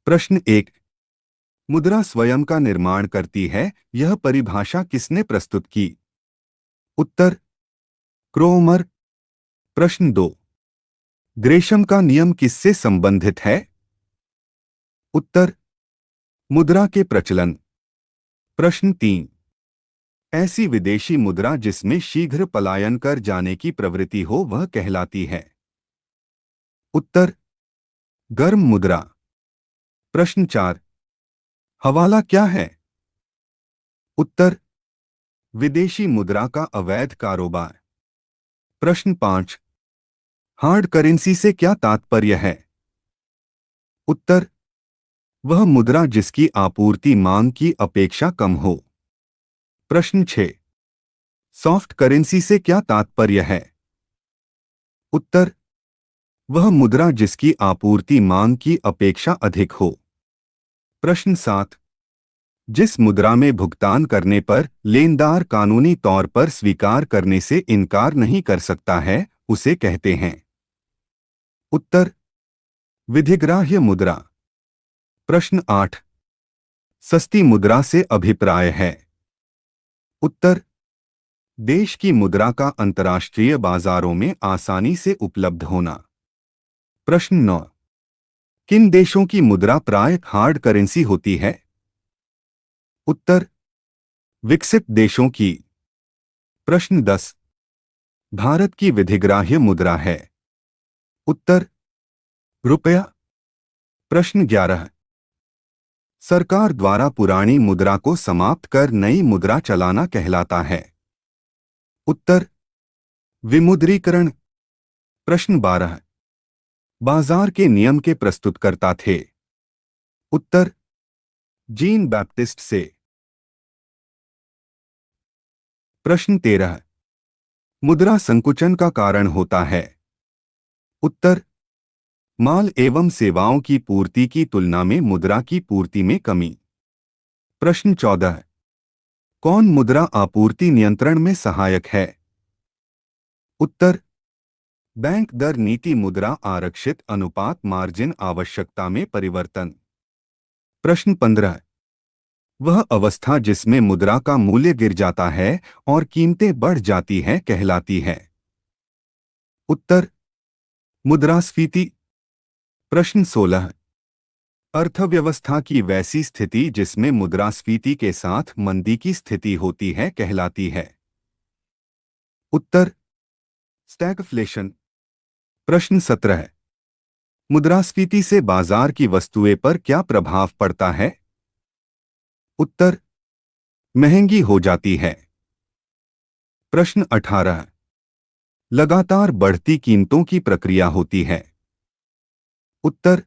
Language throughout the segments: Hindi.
प्रश्न 1। मुद्रा स्वयं का निर्माण करती है, यह परिभाषा किसने प्रस्तुत की? उत्तर क्रोमर। प्रश्न 2। ग्रेशम का नियम किससे संबंधित है? उत्तर मुद्रा के प्रचलन। प्रश्न 3। ऐसी विदेशी मुद्रा जिसमें शीघ्र पलायन कर जाने की प्रवृत्ति हो वह कहलाती है? उत्तर गर्म मुद्रा। प्रश्न 4। हवाला क्या है? उत्तर विदेशी मुद्रा का अवैध कारोबार। प्रश्न 5। हार्ड करेंसी से क्या तात्पर्य है? उत्तर वह मुद्रा जिसकी आपूर्ति मांग की अपेक्षा कम हो। प्रश्न 6। सॉफ्ट करेंसी से क्या तात्पर्य है? उत्तर वह मुद्रा जिसकी आपूर्ति मांग की अपेक्षा अधिक हो। प्रश्न 7। जिस मुद्रा में भुगतान करने पर लेनदार कानूनी तौर पर स्वीकार करने से इनकार नहीं कर सकता है उसे कहते हैं? उत्तर विधिग्राह्य मुद्रा। प्रश्न 8। सस्ती मुद्रा से अभिप्राय है? उत्तर देश की मुद्रा का अंतर्राष्ट्रीय बाजारों में आसानी से उपलब्ध होना। प्रश्न 9। किन देशों की मुद्रा प्राय हार्ड करेंसी होती है? उत्तर विकसित देशों की। प्रश्न 10। भारत की विधिग्राह्य मुद्रा है? उत्तर रुपया। प्रश्न 11। सरकार द्वारा पुरानी मुद्रा को समाप्त कर नई मुद्रा चलाना कहलाता है? उत्तर विमुद्रीकरण। प्रश्न 12। बाजार के नियम के प्रस्तुतकर्ता थे? उत्तर जीन बैप्टिस्ट से। प्रश्न 13। मुद्रा संकुचन का कारण होता है? उत्तर माल एवं सेवाओं की पूर्ति की तुलना में मुद्रा की पूर्ति में कमी। प्रश्न 14। कौन मुद्रा आपूर्ति नियंत्रण में सहायक है? उत्तर बैंक दर नीति मुद्रा आरक्षित अनुपात मार्जिन आवश्यकता में परिवर्तन। प्रश्न 15। वह अवस्था जिसमें मुद्रा का मूल्य गिर जाता है और कीमतें बढ़ जाती हैं कहलाती है? उत्तर मुद्रास्फीति। प्रश्न 16। अर्थव्यवस्था की वैसी स्थिति जिसमें मुद्रास्फीति के साथ मंदी की स्थिति होती है कहलाती है? उत्तर स्टैगफ्लेशन। प्रश्न 17। मुद्रास्फीति से बाजार की वस्तुएं पर क्या प्रभाव पड़ता है? उत्तर महंगी हो जाती है। प्रश्न 18। लगातार बढ़ती कीमतों की प्रक्रिया होती है? उत्तर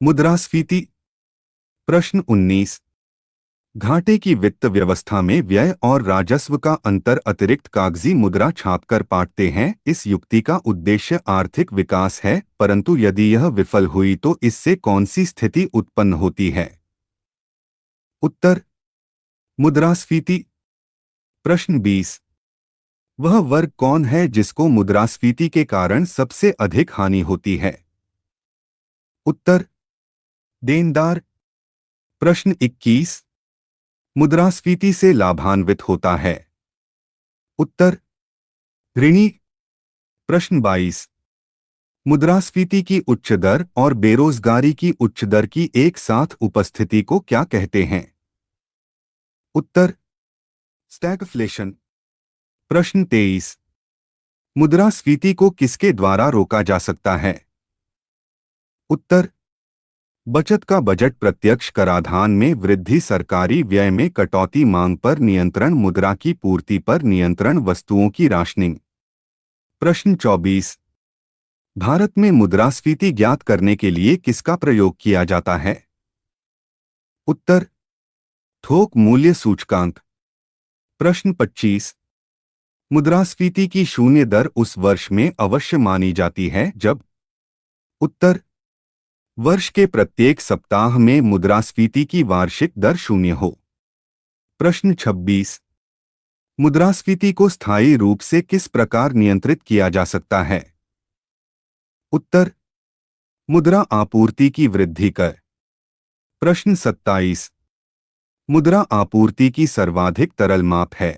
मुद्रास्फीति। प्रश्न 19। घाटे की वित्त व्यवस्था में व्यय और राजस्व का अंतर अतिरिक्त कागजी मुद्रा छापकर पाटते हैं। इस युक्ति का उद्देश्य आर्थिक विकास है, परंतु यदि यह विफल हुई तो इससे कौन सी स्थिति उत्पन्न होती है? उत्तर मुद्रास्फीति। प्रश्न 20। वह वर्ग कौन है जिसको मुद्रास्फीति के कारण सबसे अधिक हानि होती है? उत्तर देनदार। प्रश्न 21। मुद्रास्फीति से लाभान्वित होता है? उत्तर ऋणी। प्रश्न 22। मुद्रास्फीति की उच्च दर और बेरोजगारी की उच्च दर की एक साथ उपस्थिति को क्या कहते हैं? उत्तर स्टैगफ्लेशन। प्रश्न 23। मुद्रास्फीति को किसके द्वारा रोका जा सकता है? उत्तर बचत का बजट, प्रत्यक्ष कराधान में वृद्धि, सरकारी व्यय में कटौती, मांग पर नियंत्रण, मुद्रा की पूर्ति पर नियंत्रण, वस्तुओं की राशनिंग। प्रश्न 24। भारत में मुद्रास्फीति ज्ञात करने के लिए किसका प्रयोग किया जाता है? उत्तर थोक मूल्य सूचकांक। प्रश्न 25। मुद्रास्फीति की शून्य दर उस वर्ष में अवश्य मानी जाती है जब? उत्तर वर्ष के प्रत्येक सप्ताह में मुद्रास्फीति की वार्षिक दर शून्य हो। प्रश्न 26। मुद्रास्फीति को स्थायी रूप से किस प्रकार नियंत्रित किया जा सकता है? उत्तर मुद्रा आपूर्ति की वृद्धि कर। प्रश्न 27। मुद्रा आपूर्ति की सर्वाधिक तरल माप है।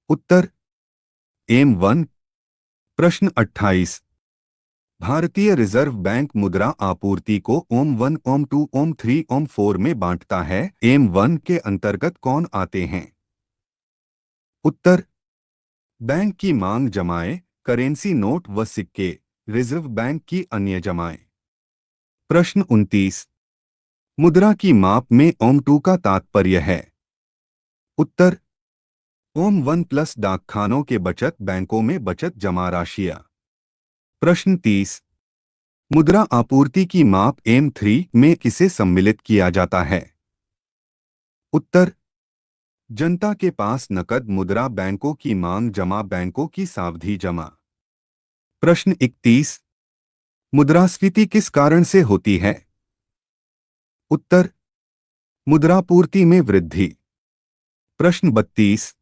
उत्तर M1। प्रश्न 28। भारतीय रिजर्व बैंक मुद्रा आपूर्ति को ओम 1, ओम 2, ओम 3, ओम 4 में बांटता है। M1 के अंतर्गत कौन आते हैं? उत्तर बैंक की मांग जमाएं, करेंसी नोट व सिक्के, रिजर्व बैंक की अन्य जमाएं। प्रश्न 29। मुद्रा की माप में ओम 2 का तात्पर्य है। उत्तर ओम 1 प्लस डाकखानों के बचत बैंकों में बचत जमा राशियां। प्रश्न 30। मुद्रा आपूर्ति की माप M3 में किसे सम्मिलित किया जाता है? उत्तर जनता के पास नकद मुद्रा बैंकों की मांग जमा बैंकों की सावधि जमा। प्रश्न 31। मुद्रास्फीति किस कारण से होती है? उत्तर मुद्रापूर्ति में वृद्धि। प्रश्न 32।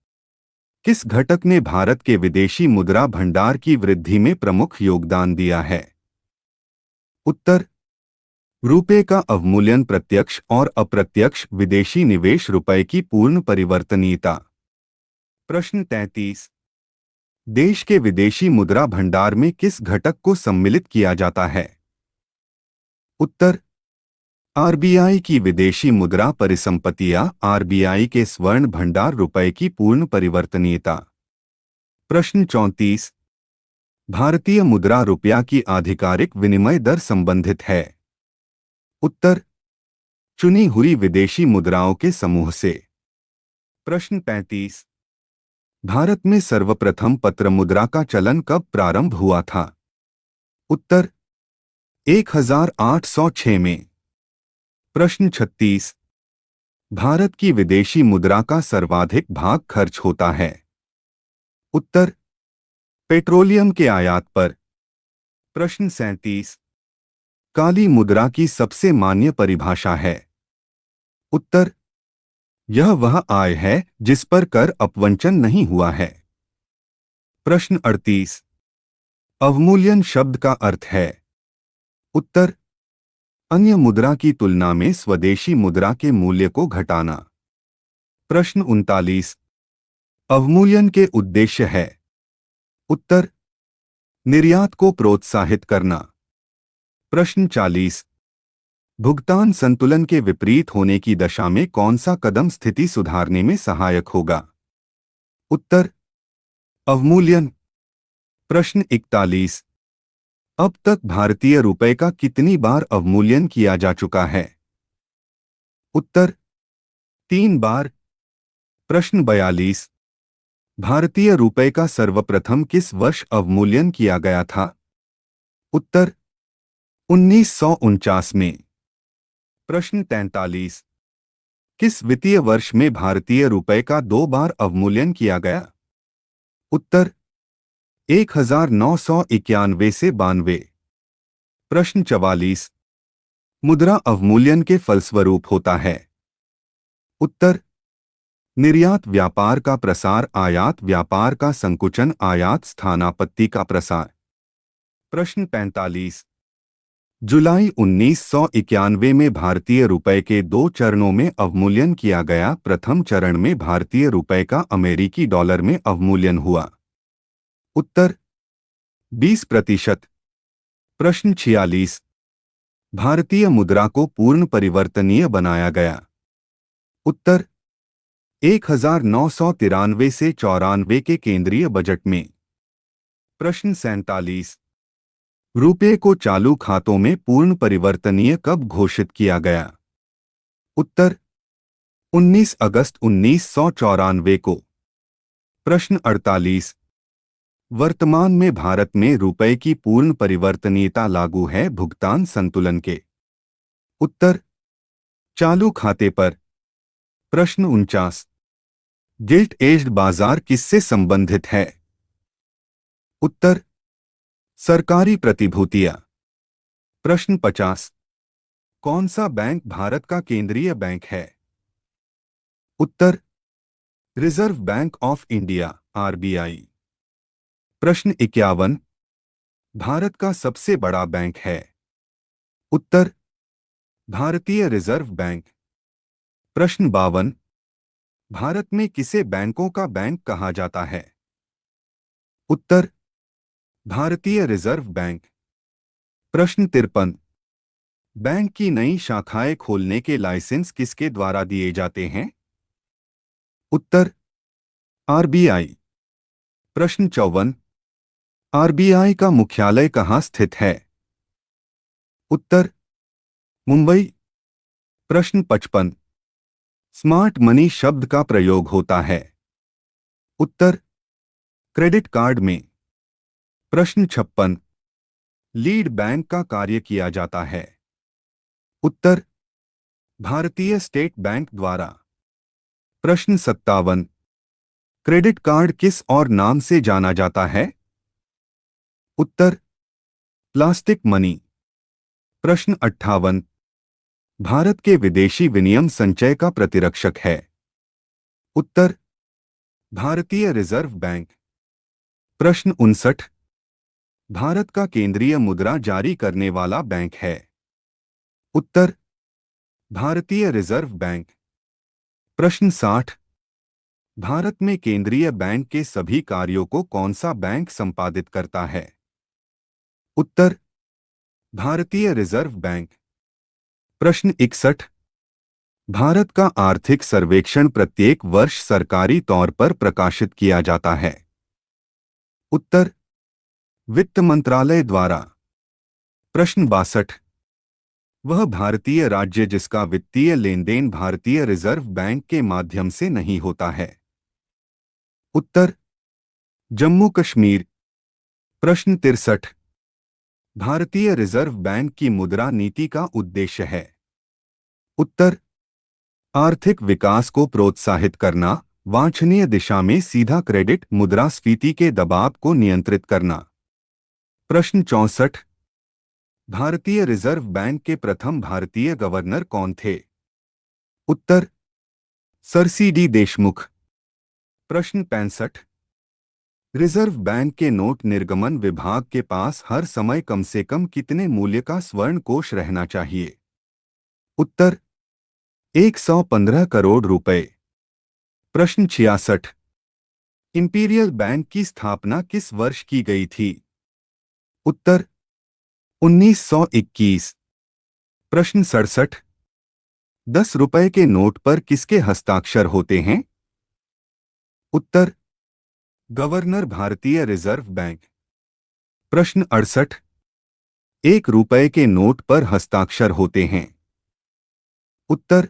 किस घटक ने भारत के विदेशी मुद्रा भंडार की वृद्धि में प्रमुख योगदान दिया है? उत्तर रुपये का अवमूल्यन, प्रत्यक्ष और अप्रत्यक्ष विदेशी निवेश, रुपये की पूर्ण परिवर्तनीयता। प्रश्न 33। देश के विदेशी मुद्रा भंडार में किस घटक को सम्मिलित किया जाता है? उत्तर आरबीआई की विदेशी मुद्रा परिसंपत्तियां, आरबीआई के स्वर्ण भंडार, रुपये की पूर्ण परिवर्तनीयता। प्रश्न 34। भारतीय मुद्रा रुपया की आधिकारिक विनिमय दर संबंधित है। उत्तर चुनी हुई विदेशी मुद्राओं के समूह से। प्रश्न 35। भारत में सर्वप्रथम पत्र मुद्रा का चलन कब प्रारंभ हुआ था? उत्तर 1806 में। प्रश्न 36। भारत की विदेशी मुद्रा का सर्वाधिक भाग खर्च होता है। उत्तर पेट्रोलियम के आयात पर। प्रश्न 37। काली मुद्रा की सबसे मान्य परिभाषा है। उत्तर यह वह आय है जिस पर कर अपवंचन नहीं हुआ है। प्रश्न 38। अवमूल्यन शब्द का अर्थ है। उत्तर अन्य मुद्रा की तुलना में स्वदेशी मुद्रा के मूल्य को घटाना। प्रश्न 39। अवमूल्यन के उद्देश्य है। उत्तर निर्यात को प्रोत्साहित करना। प्रश्न 40। भुगतान संतुलन के विपरीत होने की दशा में कौन सा कदम स्थिति सुधारने में सहायक होगा? उत्तर अवमूल्यन। प्रश्न 41। अब तक भारतीय रुपये का कितनी बार अवमूल्यन किया जा चुका है? उत्तर 3 बार। प्रश्न 42। भारतीय रुपये का सर्वप्रथम किस वर्ष अवमूल्यन किया गया था? उत्तर 1949 में। प्रश्न 43। किस वित्तीय वर्ष में भारतीय रुपये का 2 बार अवमूल्यन किया गया? उत्तर 1991 से 92। प्रश्न 44। मुद्रा अवमूल्यन के फलस्वरूप होता है। उत्तर निर्यात व्यापार का प्रसार, आयात व्यापार का संकुचन, आयात स्थानापत्ति का प्रसार। प्रश्न 45। जुलाई 1991 में भारतीय रुपये के 2 चरणों में अवमूल्यन किया गया। प्रथम चरण में भारतीय रुपये का अमेरिकी डॉलर में अवमूल्यन हुआ। उत्तर 20%। प्रश्न 46। भारतीय मुद्रा को पूर्ण परिवर्तनीय बनाया गया। उत्तर 1993 से 94 के केंद्रीय बजट में। प्रश्न 47। रुपये को चालू खातों में पूर्ण परिवर्तनीय कब घोषित किया गया? उत्तर 19 अगस्त 1994 को। प्रश्न 48। वर्तमान में भारत में रुपये की पूर्ण परिवर्तनीयता लागू है भुगतान संतुलन के। उत्तर चालू खाते पर। प्रश्न 49। गिल्ट एज्ड बाजार किससे संबंधित है? उत्तर सरकारी प्रतिभूतियां। प्रश्न 50। कौन सा बैंक भारत का केंद्रीय बैंक है? उत्तर reserve bank of India RBI. प्रश्न 51। भारत का सबसे बड़ा बैंक है? उत्तर भारतीय रिजर्व बैंक। प्रश्न 52। भारत में किसे बैंकों का बैंक कहा जाता है? उत्तर भारतीय रिजर्व बैंक। प्रश्न 53। बैंक की नई शाखाएं खोलने के लाइसेंस किसके द्वारा दिए जाते हैं? उत्तर आरबीआई। प्रश्न 54। आरबीआई का मुख्यालय कहाँ स्थित है? उत्तर मुंबई। प्रश्न 55। स्मार्ट मनी शब्द का प्रयोग होता है? उत्तर क्रेडिट कार्ड में। प्रश्न 56। लीड बैंक का कार्य किया जाता है? उत्तर भारतीय स्टेट बैंक द्वारा। प्रश्न 57। क्रेडिट कार्ड किस और नाम से जाना जाता है? उत्तर प्लास्टिक मनी। प्रश्न 58। भारत के विदेशी विनिमय संचय का प्रतिरक्षक है? उत्तर भारतीय रिजर्व बैंक। प्रश्न 59। भारत का केंद्रीय मुद्रा जारी करने वाला बैंक है? उत्तर भारतीय रिजर्व बैंक। प्रश्न 60। भारत में केंद्रीय बैंक के सभी कार्यों को कौन सा बैंक संपादित करता है? उत्तर भारतीय रिजर्व बैंक। प्रश्न 61। भारत का आर्थिक सर्वेक्षण प्रत्येक वर्ष सरकारी तौर पर प्रकाशित किया जाता है? उत्तर वित्त मंत्रालय द्वारा। प्रश्न 62। वह भारतीय राज्य जिसका वित्तीय लेनदेन भारतीय रिजर्व बैंक के माध्यम से नहीं होता है? उत्तर जम्मू कश्मीर। प्रश्न 63। भारतीय रिजर्व बैंक की मुद्रा नीति का उद्देश्य है? उत्तर आर्थिक विकास को प्रोत्साहित करना, वांछनीय दिशा में सीधा क्रेडिट, मुद्रास्फीति के दबाव को नियंत्रित करना। प्रश्न 64। भारतीय रिजर्व बैंक के प्रथम भारतीय गवर्नर कौन थे? उत्तर सर सीडी देशमुख। प्रश्न 65। रिजर्व बैंक के नोट निर्गमन विभाग के पास हर समय कम से कम कितने मूल्य का स्वर्ण कोष रहना चाहिए? उत्तर 115 करोड़ रुपए। प्रश्न 66। इंपीरियल बैंक की स्थापना किस वर्ष की गई थी? उत्तर 1921। प्रश्न 67। 10 रुपए के नोट पर किसके हस्ताक्षर होते हैं? उत्तर गवर्नर भारतीय रिजर्व बैंक। प्रश्न 68। 1 रुपए के नोट पर हस्ताक्षर होते हैं? उत्तर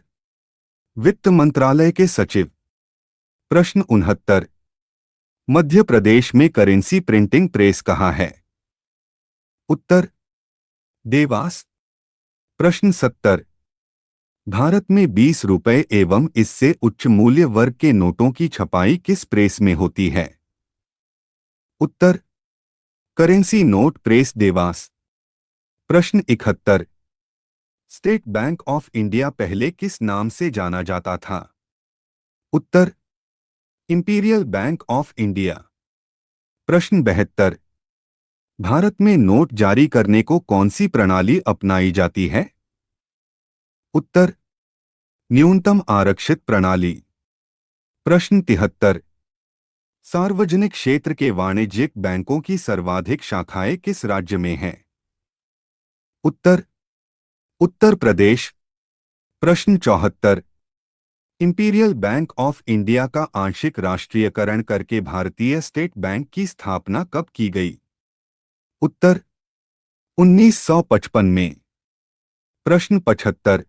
वित्त मंत्रालय के सचिव। प्रश्न 69। मध्य प्रदेश में करेंसी प्रिंटिंग प्रेस कहाँ है? उत्तर देवास। प्रश्न 70। भारत में 20 रुपए एवं इससे उच्च मूल्य वर्ग के नोटों की छपाई किस प्रेस में होती है? उत्तर करेंसी नोट प्रेस देवास। प्रश्न 71। स्टेट बैंक ऑफ इंडिया पहले किस नाम से जाना जाता था? उत्तर इंपीरियल बैंक ऑफ इंडिया। प्रश्न 72। भारत में नोट जारी करने को कौन सी प्रणाली अपनाई जाती है? उत्तर न्यूनतम आरक्षित प्रणाली। प्रश्न 73। सार्वजनिक क्षेत्र के वाणिज्यिक बैंकों की सर्वाधिक शाखाएं किस राज्य में हैं? उत्तर उत्तर प्रदेश। प्रश्न 74। इंपीरियल बैंक ऑफ इंडिया का आंशिक राष्ट्रीयकरण करके भारतीय स्टेट बैंक की स्थापना कब की गई? उत्तर 1955 में। प्रश्न 75।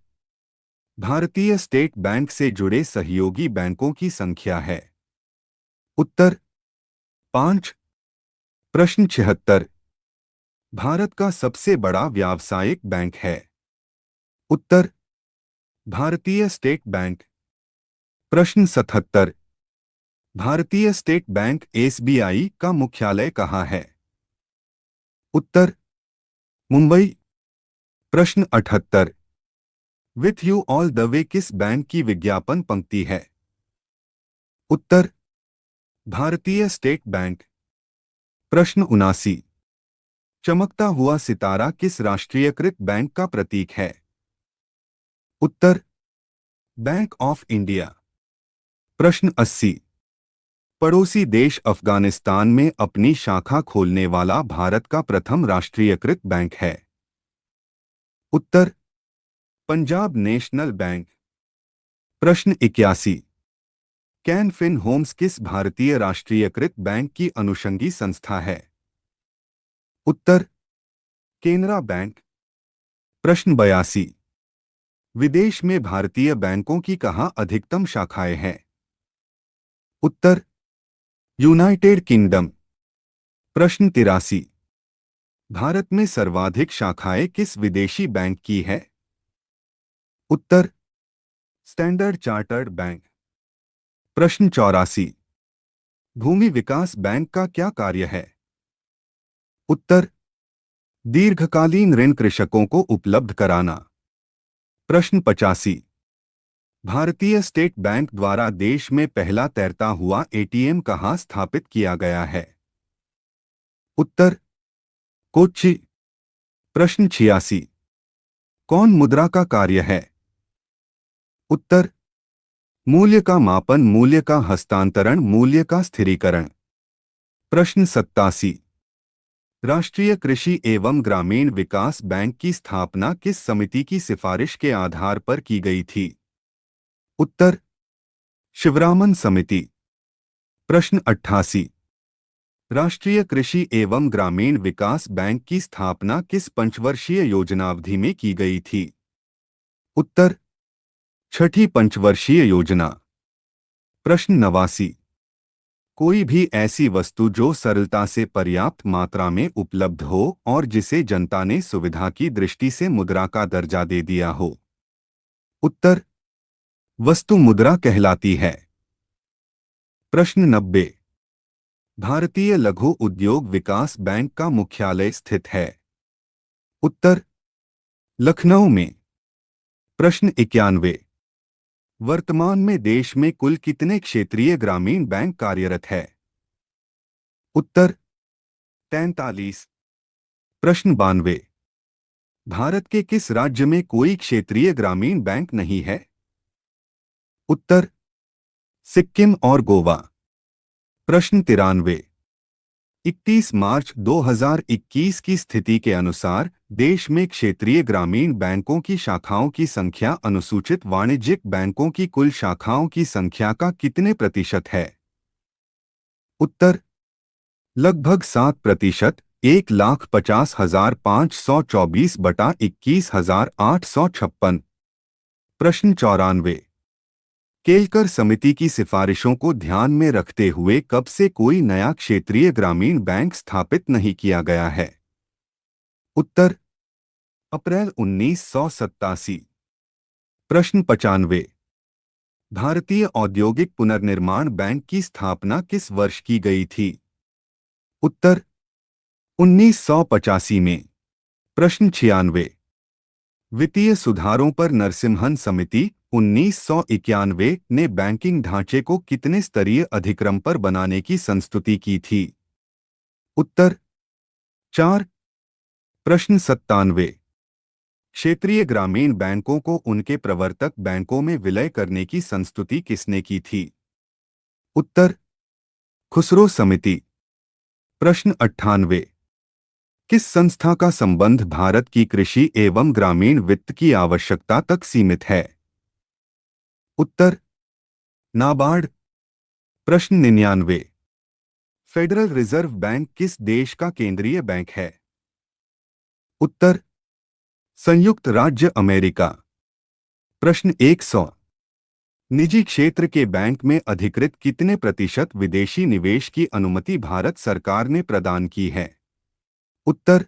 भारतीय स्टेट बैंक से जुड़े सहयोगी बैंकों की संख्या है? उत्तर 5। प्रश्न 76। भारत का सबसे बड़ा व्यावसायिक बैंक है? उत्तर भारतीय स्टेट बैंक। प्रश्न 77। भारतीय स्टेट बैंक एसबीआई का मुख्यालय कहाँ है? उत्तर मुंबई। प्रश्न 78। With you all the way किस बैंक की विज्ञापन पंक्ति है? उत्तर भारतीय स्टेट बैंक। प्रश्न 79। चमकता हुआ सितारा किस राष्ट्रीयकृत बैंक का प्रतीक है? उत्तर बैंक ऑफ इंडिया। प्रश्न 80। पड़ोसी देश अफगानिस्तान में अपनी शाखा खोलने वाला भारत का प्रथम राष्ट्रीयकृत बैंक है। उत्तर पंजाब नेशनल बैंक। प्रश्न 81। कैन फिन होम्स किस भारतीय राष्ट्रीयकृत बैंक की अनुषंगी संस्था है। उत्तर केनरा बैंक। प्रश्न 82। विदेश में भारतीय बैंकों की कहाँ अधिकतम शाखाएं हैं। उत्तर यूनाइटेड किंगडम। प्रश्न 83। भारत में सर्वाधिक शाखाएं किस विदेशी बैंक की है। उत्तर स्टैंडर्ड चार्टर्ड बैंक। प्रश्न 84। भूमि विकास बैंक का क्या कार्य है। उत्तर दीर्घकालीन ऋण कृषकों को उपलब्ध कराना। प्रश्न 85। भारतीय स्टेट बैंक द्वारा देश में पहला तैरता हुआ एटीएम कहाँ स्थापित किया गया है। उत्तर कोच्चि। प्रश्न 86। कौन मुद्रा का कार्य है। उत्तर मूल्य का मापन, मूल्य का हस्तांतरण, मूल्य का स्थिरीकरण। प्रश्न 87। राष्ट्रीय कृषि एवं ग्रामीण विकास बैंक की स्थापना किस समिति की सिफारिश के आधार पर की गई थी। उत्तर शिवरामन समिति। प्रश्न 88। राष्ट्रीय कृषि एवं ग्रामीण विकास बैंक की स्थापना किस पंचवर्षीय योजनावधि में की गई थी। उत्तर छठी पंचवर्षीय योजना। प्रश्न 89। कोई भी ऐसी वस्तु जो सरलता से पर्याप्त मात्रा में उपलब्ध हो और जिसे जनता ने सुविधा की दृष्टि से मुद्रा का दर्जा दे दिया हो। उत्तर वस्तु मुद्रा कहलाती है। प्रश्न 90। भारतीय लघु उद्योग विकास बैंक का मुख्यालय स्थित है। उत्तर लखनऊ में। प्रश्न 91। वर्तमान में देश में कुल कितने क्षेत्रीय ग्रामीण बैंक कार्यरत है। उत्तर 43। प्रश्न 92। भारत के किस राज्य में कोई क्षेत्रीय ग्रामीण बैंक नहीं है। उत्तर सिक्किम और गोवा। प्रश्न 93। 31 मार्च 2021 की स्थिति के अनुसार देश में क्षेत्रीय ग्रामीण बैंकों की शाखाओं की संख्या अनुसूचित वाणिज्यिक बैंकों की कुल शाखाओं की संख्या का कितने प्रतिशत है। उत्तर लगभग 7%। 1,50,524 बटा 21,856। प्रश्न 94। केलकर समिति की सिफारिशों को ध्यान में रखते हुए कब से कोई नया क्षेत्रीय ग्रामीण बैंक स्थापित नहीं किया गया है। उत्तर अप्रैल 1987। प्रश्न 95। भारतीय औद्योगिक पुनर्निर्माण बैंक की स्थापना किस वर्ष की गई थी। उत्तर 1985 में। प्रश्न 96। वित्तीय सुधारों पर नरसिम्हन समिति 1991 ने बैंकिंग ढांचे को कितने स्तरीय अधिक्रम पर बनाने की संस्तुति की थी। उत्तर 4। प्रश्न 97। क्षेत्रीय ग्रामीण बैंकों को उनके प्रवर्तक बैंकों में विलय करने की संस्तुति किसने की थी। उत्तर खुसरो समिति। प्रश्न 98। किस संस्था का संबंध भारत की कृषि एवं ग्रामीण वित्त की आवश्यकता तक सीमित है। उत्तर नाबार्ड। प्रश्न 99। फेडरल रिजर्व बैंक किस देश का केंद्रीय बैंक है। उत्तर संयुक्त राज्य अमेरिका। प्रश्न 100। निजी क्षेत्र के बैंक में अधिकृत कितने प्रतिशत विदेशी निवेश की अनुमति भारत सरकार ने प्रदान की है। उत्तर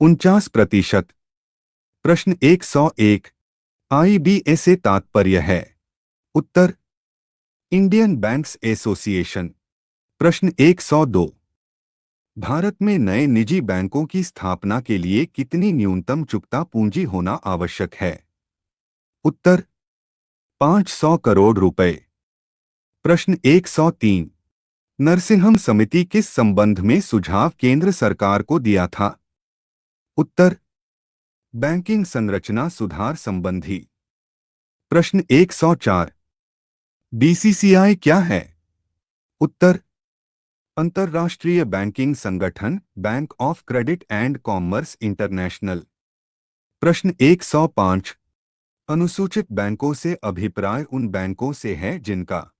49%। प्रश्न 101। आईबीए से तात्पर्य है। उत्तर इंडियन बैंक्स एसोसिएशन। प्रश्न 102। भारत में नए निजी बैंकों की स्थापना के लिए कितनी न्यूनतम चुकता पूंजी होना आवश्यक है। उत्तर 500 करोड़ रुपए। प्रश्न 103। नरसिम्हन समिति किस संबंध में सुझाव केंद्र सरकार को दिया था। उत्तर बैंकिंग संरचना सुधार संबंधी। प्रश्न 104। बीसीसीआई क्या है? उत्तर अंतर्राष्ट्रीय बैंकिंग संगठन, bank of credit and commerce international. प्रश्न 105। अनुसूचित बैंकों से अभिप्राय उन बैंकों से है जिनका।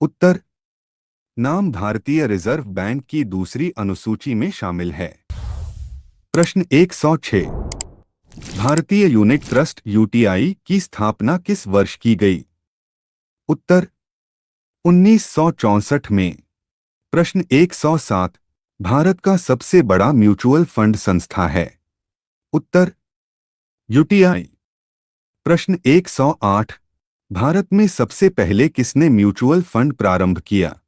उत्तर नाम भारतीय रिजर्व बैंक की दूसरी अनुसूची में शामिल है। प्रश्न 106। भारतीय यूनिट ट्रस्ट यूटीआई की स्थापना किस वर्ष की गई? उत्तर 1964 में। प्रश्न 107। भारत का सबसे बड़ा म्यूचुअल फंड संस्था है? उत्तर यूटीआई। प्रश्न 108। भारत में सबसे पहले किसने म्यूचुअल फंड प्रारंभ किया?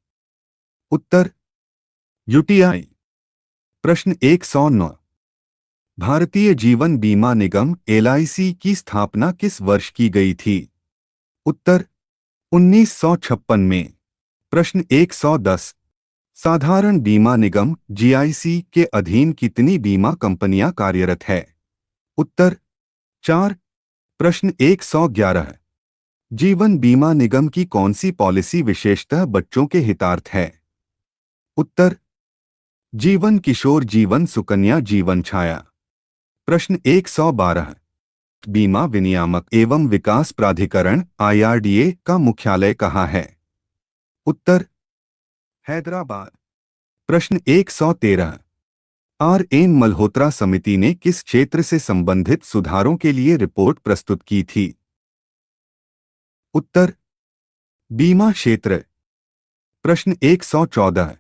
उत्तर यूटीआई। प्रश्न 109। भारतीय जीवन बीमा निगम एलआईसी की स्थापना किस वर्ष की गई थी? उत्तर 1956 में। प्रश्न 110। साधारण बीमा निगम जीआईसी के अधीन कितनी बीमा कंपनियां कार्यरत है? उत्तर 4। प्रश्न 111। जीवन बीमा निगम की कौन सी पॉलिसी विशेषतः बच्चों के हितार्थ है? उत्तर जीवन किशोर जीवन सुकन्या जीवन छाया। प्रश्न 112। बीमा विनियामक एवं विकास प्राधिकरण आईआरडीए का मुख्यालय कहाँ है? उत्तर हैदराबाद। प्रश्न 113। आर एन मल्होत्रा समिति ने किस क्षेत्र से संबंधित सुधारों के लिए रिपोर्ट प्रस्तुत की थी? उत्तर बीमा क्षेत्र। प्रश्न 114।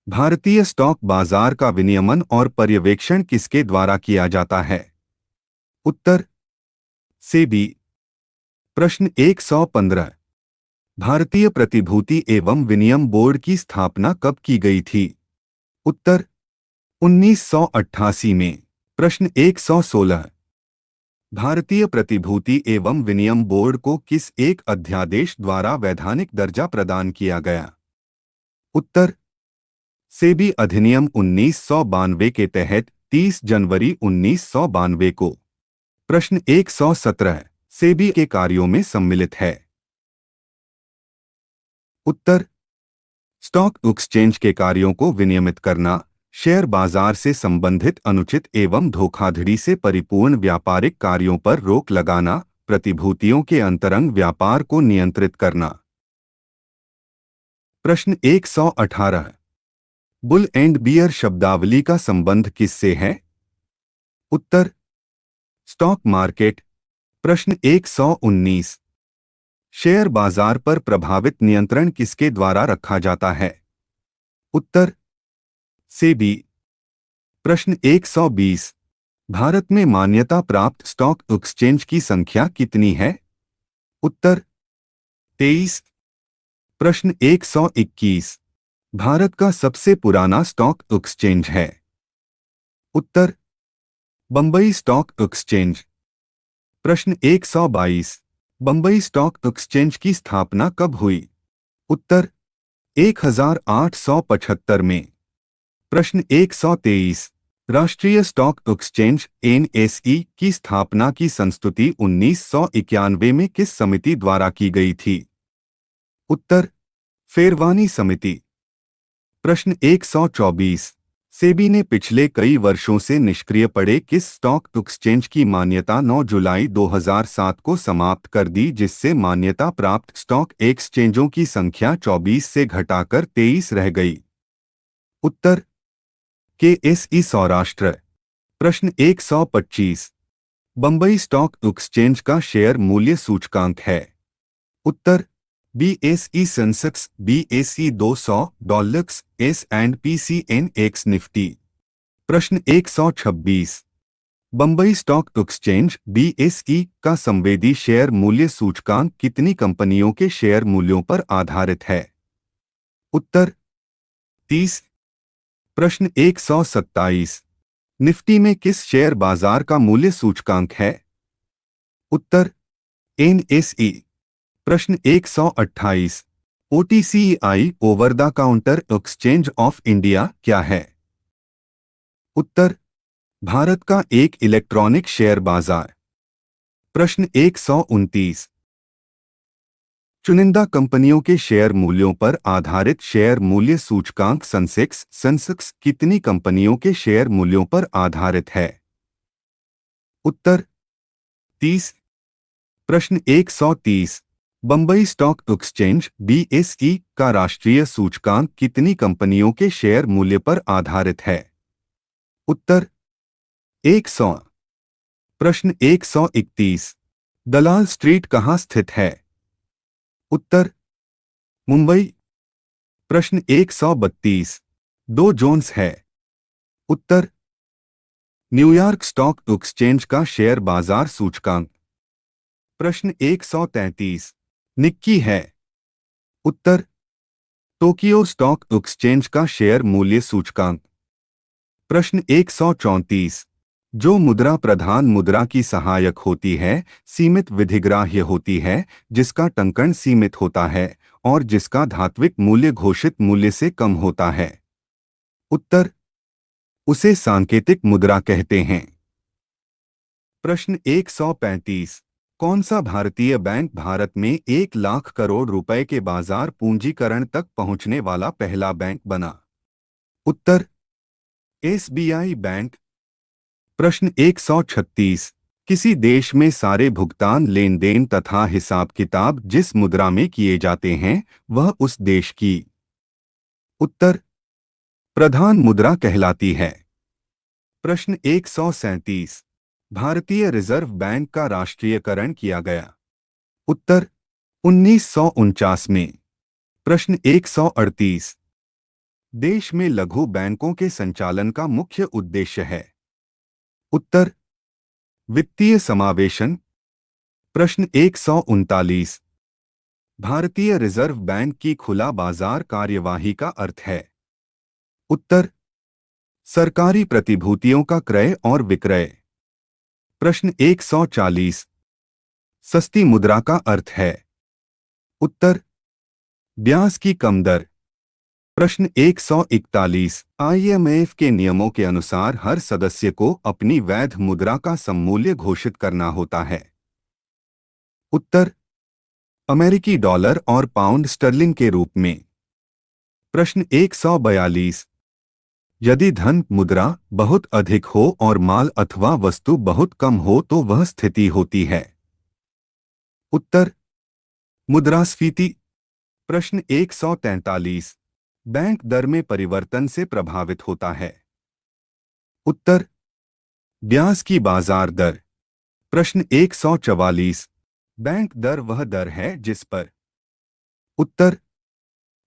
भारतीय स्टॉक बाजार का विनियमन और पर्यवेक्षण किसके द्वारा किया जाता है? उत्तर सेबी। प्रश्न 115। भारतीय प्रतिभूति एवं विनियम बोर्ड की स्थापना कब की गई थी? उत्तर 1988 में। प्रश्न 116। भारतीय प्रतिभूति एवं विनियम बोर्ड को किस एक अध्यादेश द्वारा वैधानिक दर्जा प्रदान किया गया? उत्तर सेबी अधिनियम 1992 के तहत 30 जनवरी 1992 को। प्रश्न 117 सेबी के कार्यों में सम्मिलित है? उत्तर स्टॉक एक्सचेंज के कार्यों को विनियमित करना, शेयर बाजार से संबंधित अनुचित एवं धोखाधड़ी से परिपूर्ण व्यापारिक कार्यों पर रोक लगाना, प्रतिभूतियों के अंतरंग व्यापार को नियंत्रित करना। प्रश्न 118। बुल एंड बियर शब्दावली का संबंध किससे है? उत्तर स्टॉक मार्केट। प्रश्न 119। शेयर बाजार पर प्रभावित नियंत्रण किसके द्वारा रखा जाता है? उत्तर सेबी। प्रश्न 120। भारत में मान्यता प्राप्त स्टॉक एक्सचेंज की संख्या कितनी है? उत्तर 23। प्रश्न 121। भारत का सबसे पुराना स्टॉक एक्सचेंज है? उत्तर बंबई स्टॉक एक्सचेंज। प्रश्न 122। बंबई स्टॉक एक्सचेंज की स्थापना कब हुई? उत्तर 1875 में। प्रश्न 123। राष्ट्रीय स्टॉक एक्सचेंज एनएसई की स्थापना की संस्तुति 1991 में किस समिति द्वारा की गई थी? उत्तर फेरवानी समिति। प्रश्न 124। सेबी ने पिछले कई वर्षों से निष्क्रिय पड़े किस स्टॉक एक्सचेंज की मान्यता 9 जुलाई 2007 को समाप्त कर दी, जिससे मान्यता प्राप्त स्टॉक एक्सचेंजों की संख्या 24 से घटाकर 23 रह गई? उत्तर केएसई सौराष्ट्र। प्रश्न 125। बंबई स्टॉक एक्सचेंज का शेयर मूल्य सूचकांक है? उत्तर BSE Sensex, BSE 200, Dollex, S and P CNX Nifty. प्रश्न 126। बंबई स्टॉक एक्सचेंज बीएसई का संवेदी शेयर मूल्य सूचकांक कितनी कंपनियों के शेयर मूल्यों पर आधारित है? उत्तर 30। प्रश्न 127। निफ्टी में किस शेयर बाजार का मूल्य सूचकांक है? उत्तर एनएसई। प्रश्न 128। OTCI over the counter exchange of India क्या है? उत्तर भारत का एक इलेक्ट्रॉनिक शेयर बाजार। प्रश्न 129। चुनिंदा कंपनियों के शेयर मूल्यों पर आधारित शेयर मूल्य सूचकांक सेंसेक्स कितनी कंपनियों के शेयर मूल्यों पर आधारित है? उत्तर 30। प्रश्न 130। बंबई स्टॉक एक्सचेंज BSE का राष्ट्रीय सूचकांक कितनी कंपनियों के शेयर मूल्य पर आधारित है? उत्तर 100। प्रश्न 131। दलाल स्ट्रीट कहाँ स्थित है? उत्तर मुंबई। प्रश्न 132। दो जोन्स है? उत्तर न्यूयॉर्क स्टॉक एक्सचेंज का शेयर बाजार सूचकांक। प्रश्न 133। निक्की है? उत्तर टोक्यो स्टॉक एक्सचेंज का शेयर मूल्य सूचकांक। प्रश्न 134। जो मुद्रा प्रधान मुद्रा की सहायक होती है, सीमित विधिग्राह्य होती है, जिसका टंकण सीमित होता है और जिसका धात्विक मूल्य घोषित मूल्य से कम होता है? उत्तर उसे सांकेतिक मुद्रा कहते हैं। प्रश्न 135। कौन सा भारतीय बैंक भारत में 1 लाख करोड़ रुपए के बाजार पूंजीकरण तक पहुंचने वाला पहला बैंक बना? उत्तर SBI बैंक। प्रश्न 136। किसी देश में सारे भुगतान लेन देन तथा हिसाब किताब जिस मुद्रा में किए जाते हैं वह उस देश की? उत्तर प्रधान मुद्रा कहलाती है। प्रश्न 137। भारतीय रिजर्व बैंक का राष्ट्रीयकरण किया गया? उत्तर 1949 में। प्रश्न 138। देश में लघु बैंकों के संचालन का मुख्य उद्देश्य है? उत्तर वित्तीय समावेशन। प्रश्न 139। भारतीय रिजर्व बैंक की खुला बाजार कार्यवाही का अर्थ है? उत्तर सरकारी प्रतिभूतियों का क्रय और विक्रय। प्रश्न 140। सस्ती मुद्रा का अर्थ है? उत्तर ब्याज की कम दर। प्रश्न 141। IMF के नियमों के अनुसार हर सदस्य को अपनी वैध मुद्रा का सममूल्य घोषित करना होता है? उत्तर अमेरिकी डॉलर और पाउंड स्टर्लिंग के रूप में। प्रश्न 142। यदि धन मुद्रा बहुत अधिक हो और माल अथवा वस्तु बहुत कम हो तो वह स्थिति होती है? उत्तर मुद्रास्फीति। प्रश्न 143। बैंक दर में परिवर्तन से प्रभावित होता है? उत्तर ब्याज की बाजार दर। प्रश्न 144। बैंक दर वह दर है जिस पर? उत्तर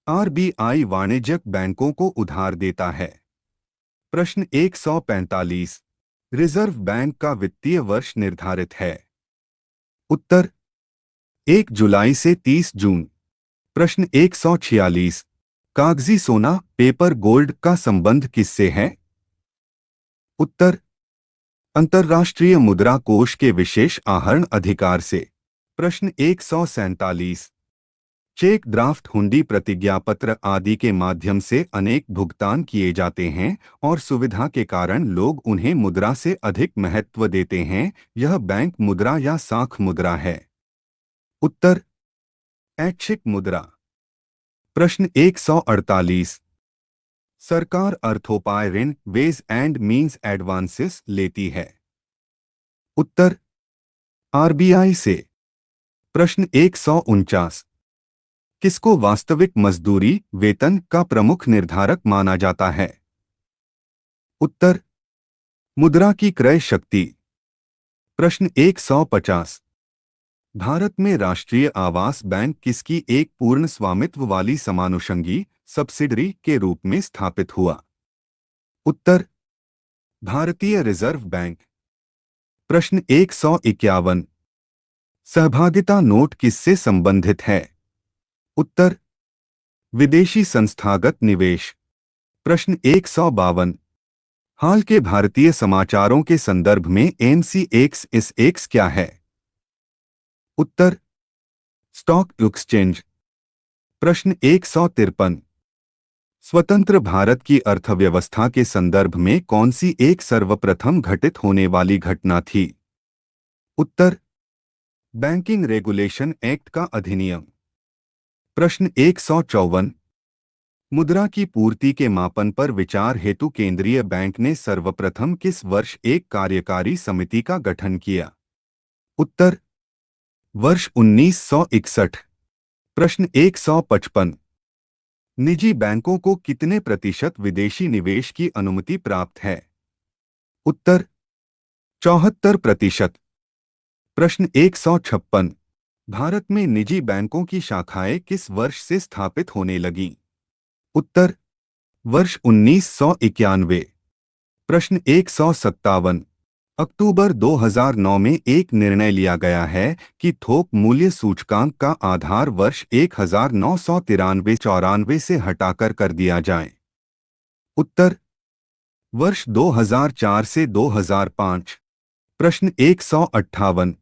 RBI वाणिज्यिक बैंकों को उधार देता है। प्रश्न 145। रिजर्व बैंक का वित्तीय वर्ष निर्धारित है? उत्तर 1 जुलाई से 30 जून। प्रश्न 146। कागजी सोना पेपर गोल्ड का संबंध किससे है? उत्तर अंतर्राष्ट्रीय मुद्रा कोष के विशेष आहरण अधिकार से। प्रश्न 147। चेक ड्राफ्ट हुंडी प्रतिज्ञापत्र आदि के माध्यम से अनेक भुगतान किए जाते हैं और सुविधा के कारण लोग उन्हें मुद्रा से अधिक महत्व देते हैं। यह बैंक मुद्रा या साख मुद्रा है? उत्तर ऐच्छिक मुद्रा। प्रश्न 148। सरकार अर्थोपाय ऋण वेज एंड मीन्स एडवांसेस लेती है? उत्तर RBI से। प्रश्न 149। किसको वास्तविक मजदूरी वेतन का प्रमुख निर्धारक माना जाता है? उत्तर मुद्रा की क्रय शक्ति। प्रश्न 150। भारत में राष्ट्रीय आवास बैंक किसकी एक पूर्ण स्वामित्व वाली समानुषंगी सब्सिडरी के रूप में स्थापित हुआ? उत्तर भारतीय रिजर्व बैंक। प्रश्न 151। सहभागिता नोट किससे संबंधित है? उत्तर विदेशी संस्थागत निवेश। प्रश्न 152। हाल के भारतीय समाचारों के संदर्भ में MCX क्या है? उत्तर स्टॉक एक्सचेंज। प्रश्न 153। स्वतंत्र भारत की अर्थव्यवस्था के संदर्भ में कौन सी एक सर्वप्रथम घटित होने वाली घटना थी? उत्तर बैंकिंग रेगुलेशन एक्ट का अधिनियम। प्रश्न 154। मुद्रा की पूर्ति के मापन पर विचार हेतु केंद्रीय बैंक ने सर्वप्रथम किस वर्ष एक कार्यकारी समिति का गठन किया? उत्तर वर्ष 1961। प्रश्न 155। निजी बैंकों को कितने प्रतिशत विदेशी निवेश की अनुमति प्राप्त है? उत्तर 74%। प्रश्न 156। भारत में निजी बैंकों की शाखाएं किस वर्ष से स्थापित होने लगीं? उत्तर वर्ष 1991। प्रश्न 157। अक्टूबर 2009 में एक निर्णय लिया गया है कि थोक मूल्य सूचकांक का आधार वर्ष 1993-94 से हटाकर कर दिया जाए। उत्तर वर्ष 2004 से 2005। प्रश्न 158।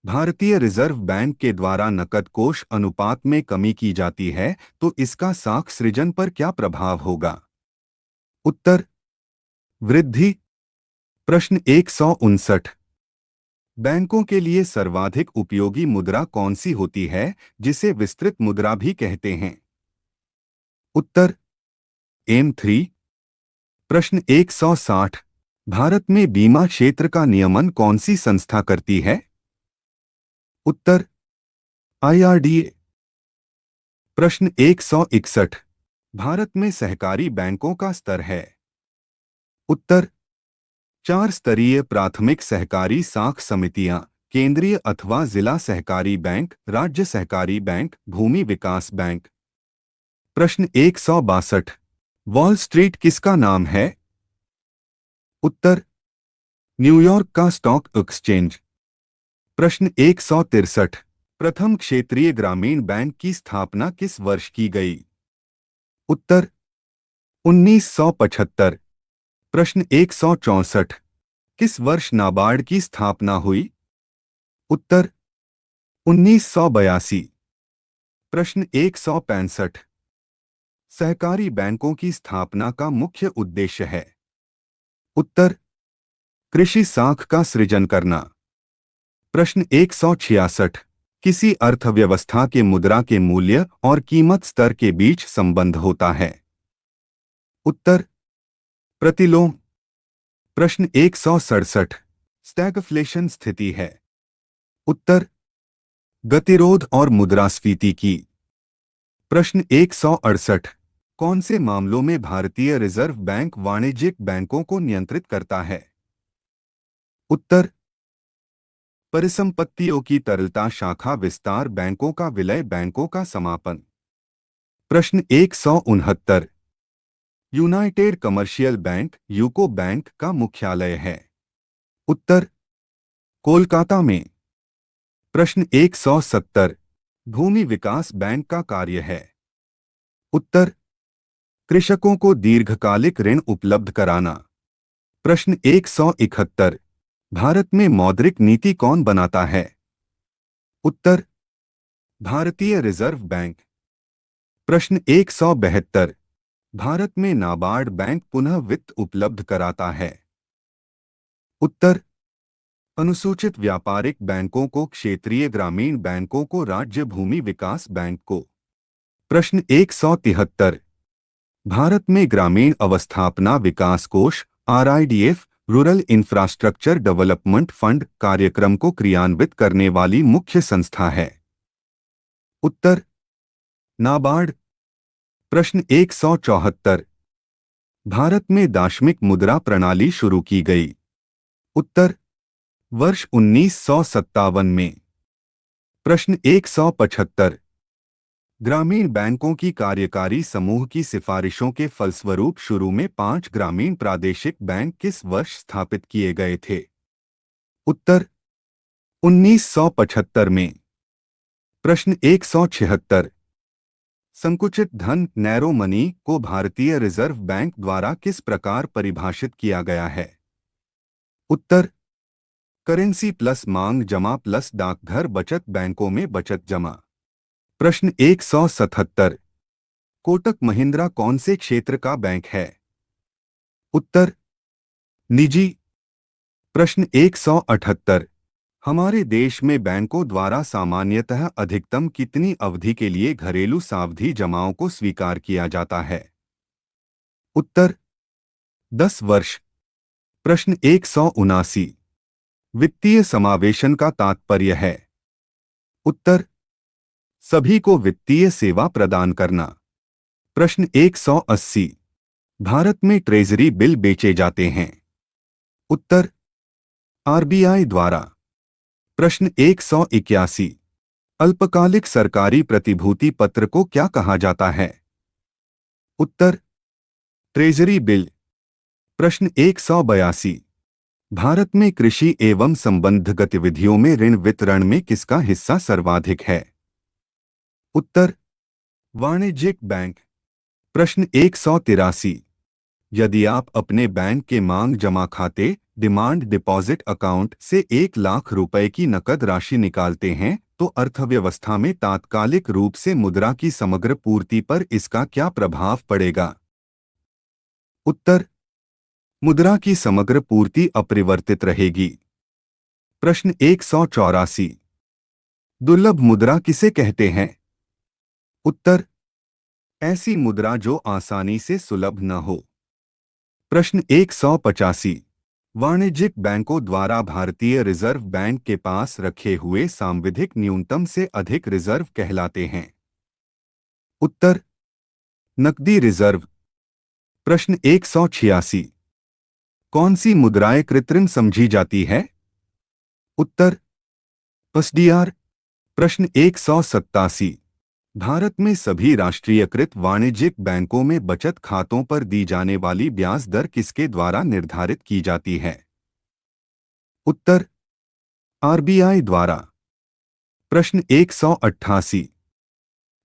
भारतीय रिजर्व बैंक के द्वारा नकद कोष अनुपात में कमी की जाती है तो इसका साख सृजन पर क्या प्रभाव होगा? उत्तर वृद्धि। प्रश्न 159। बैंकों के लिए सर्वाधिक उपयोगी मुद्रा कौन सी होती है जिसे विस्तृत मुद्रा भी कहते हैं? उत्तर M3। प्रश्न 160। भारत में बीमा क्षेत्र का नियमन कौन सी संस्था करती है? उत्तर IRDA। प्रश्न 161। भारत में सहकारी बैंकों का स्तर है? उत्तर 4 स्तरीय प्राथमिक सहकारी साख समितियां, केंद्रीय अथवा जिला सहकारी बैंक, राज्य सहकारी बैंक, भूमि विकास बैंक। प्रश्न 162। वॉल स्ट्रीट किसका नाम है? उत्तर न्यूयॉर्क का स्टॉक एक्सचेंज। प्रश्न 163। प्रथम क्षेत्रीय ग्रामीण बैंक की स्थापना किस वर्ष की गई? उत्तर 1975। प्रश्न 164। किस वर्ष नाबार्ड की स्थापना हुई? उत्तर 1982। प्रश्न 165। सहकारी बैंकों की स्थापना का मुख्य उद्देश्य है? उत्तर कृषि साख का सृजन करना। प्रश्न 166। किसी अर्थव्यवस्था के मुद्रा के मूल्य और कीमत स्तर के बीच संबंध होता है? उत्तर प्रतिलोम। प्रश्न 167। स्टैगफ्लेशन स्थिति है? उत्तर गतिरोध और मुद्रास्फीति की। प्रश्न 168। कौन से मामलों में भारतीय रिजर्व बैंक वाणिज्यिक बैंकों को नियंत्रित करता है? उत्तर परिसंपत्तियों की तरलता, शाखा विस्तार, बैंकों का विलय, बैंकों का समापन। प्रश्न 169। United commercial bank UCO bank का मुख्यालय है? उत्तर कोलकाता में। प्रश्न 170। भूमि विकास बैंक का कार्य है? उत्तर कृषकों को दीर्घकालिक ऋण उपलब्ध कराना। प्रश्न 171। भारत में मौद्रिक नीति कौन बनाता है? उत्तर भारतीय रिजर्व बैंक। प्रश्न 172। भारत में नाबार्ड बैंक पुनः वित्त उपलब्ध कराता है? उत्तर अनुसूचित व्यापारिक बैंकों को, क्षेत्रीय ग्रामीण बैंकों को, राज्य भूमि विकास बैंक को। प्रश्न 173। भारत में ग्रामीण अवस्थापना विकास कोष RIDF rural infrastructure development fund कार्यक्रम को क्रियान्वित करने वाली मुख्य संस्था है? उत्तर नाबार्ड। प्रश्न 174। भारत में दाशमिक मुद्रा प्रणाली शुरू की गई? उत्तर वर्ष 1957 में। प्रश्न 175। ग्रामीण बैंकों की कार्यकारी समूह की सिफारिशों के फलस्वरूप शुरू में 5 ग्रामीण प्रादेशिक बैंक किस वर्ष स्थापित किए गए थे? उत्तर 1975 में। प्रश्न 176। संकुचित धन नैरो मनी को भारतीय रिजर्व बैंक द्वारा किस प्रकार परिभाषित किया गया है? उत्तर करेंसी प्लस मांग जमा प्लस डाकघर बचत बैंकों में बचत जमा। प्रश्न 177। कोटक महिंद्रा कौन से क्षेत्र का बैंक है? उत्तर निजी। प्रश्न 178। हमारे देश में बैंकों द्वारा सामान्यतः अधिकतम कितनी अवधि के लिए घरेलू सावधि जमाओं को स्वीकार किया जाता है? उत्तर 10 वर्ष। प्रश्न 179। वित्तीय समावेशन का तात्पर्य है? उत्तर सभी को वित्तीय सेवा प्रदान करना। प्रश्न 180। भारत में ट्रेजरी बिल बेचे जाते हैं? उत्तर आरबीआई द्वारा। प्रश्न 181। अल्पकालिक सरकारी प्रतिभूति पत्र को क्या कहा जाता है? उत्तर ट्रेजरी बिल। प्रश्न 182। भारत में कृषि एवं संबद्ध गतिविधियों में ऋण वितरण में किसका हिस्सा सर्वाधिक है? उत्तर वाणिज्यिक बैंक। प्रश्न 183। यदि आप अपने बैंक के मांग जमा खाते डिमांड डिपॉजिट अकाउंट से 1 लाख रुपए की नकद राशि निकालते हैं तो अर्थव्यवस्था में तात्कालिक रूप से मुद्रा की समग्र पूर्ति पर इसका क्या प्रभाव पड़ेगा? उत्तर मुद्रा की समग्र पूर्ति अपरिवर्तित रहेगी। प्रश्न 184। दुर्लभ मुद्रा किसे कहते हैं? उत्तर ऐसी मुद्रा जो आसानी से सुलभ न हो। प्रश्न 185। वाणिज्यिक बैंकों द्वारा भारतीय रिजर्व बैंक के पास रखे हुए सांविधिक न्यूनतम से अधिक रिजर्व कहलाते हैं? उत्तर नकदी रिजर्व। प्रश्न 186। कौन सी मुद्राएं कृत्रिम समझी जाती है? उत्तर एसडीआर। प्रश्न 187। भारत में सभी राष्ट्रीयकृत वाणिज्यिक बैंकों में बचत खातों पर दी जाने वाली ब्याज दर किसके द्वारा निर्धारित की जाती है? उत्तर आरबीआई द्वारा। प्रश्न 188।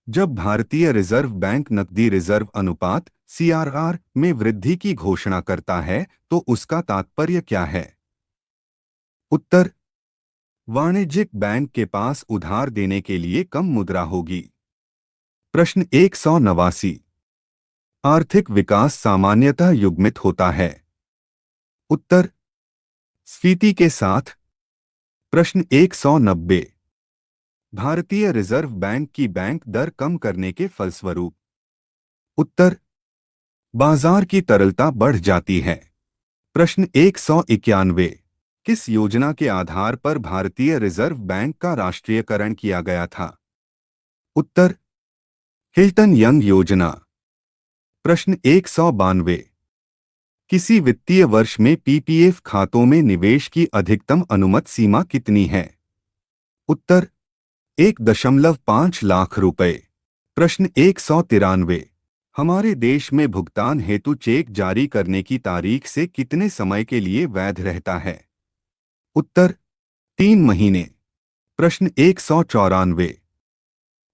जब भारतीय रिजर्व बैंक नकदी रिजर्व अनुपात सीआरआर में वृद्धि की घोषणा करता है तो उसका तात्पर्य क्या है? उत्तर वाणिज्यिक बैंक के पास उधार देने के लिए कम मुद्रा होगी। प्रश्न 189। आर्थिक विकास सामान्यतः युग्मित होता है? उत्तर स्फीति के साथ। प्रश्न 190। भारतीय रिजर्व बैंक की बैंक दर कम करने के फलस्वरूप? उत्तर बाजार की तरलता बढ़ जाती है। प्रश्न 191। किस योजना के आधार पर भारतीय रिजर्व बैंक का राष्ट्रीयकरण किया गया था? उत्तर हिल्टन यंग योजना। प्रश्न 192। किसी वित्तीय वर्ष में पीपीएफ खातों में निवेश की अधिकतम अनुमत सीमा कितनी है? उत्तर 1.5 लाख रुपए। प्रश्न 193। हमारे देश में भुगतान हेतु चेक जारी करने की तारीख से कितने समय के लिए वैध रहता है? उत्तर 3 महीने। प्रश्न 194।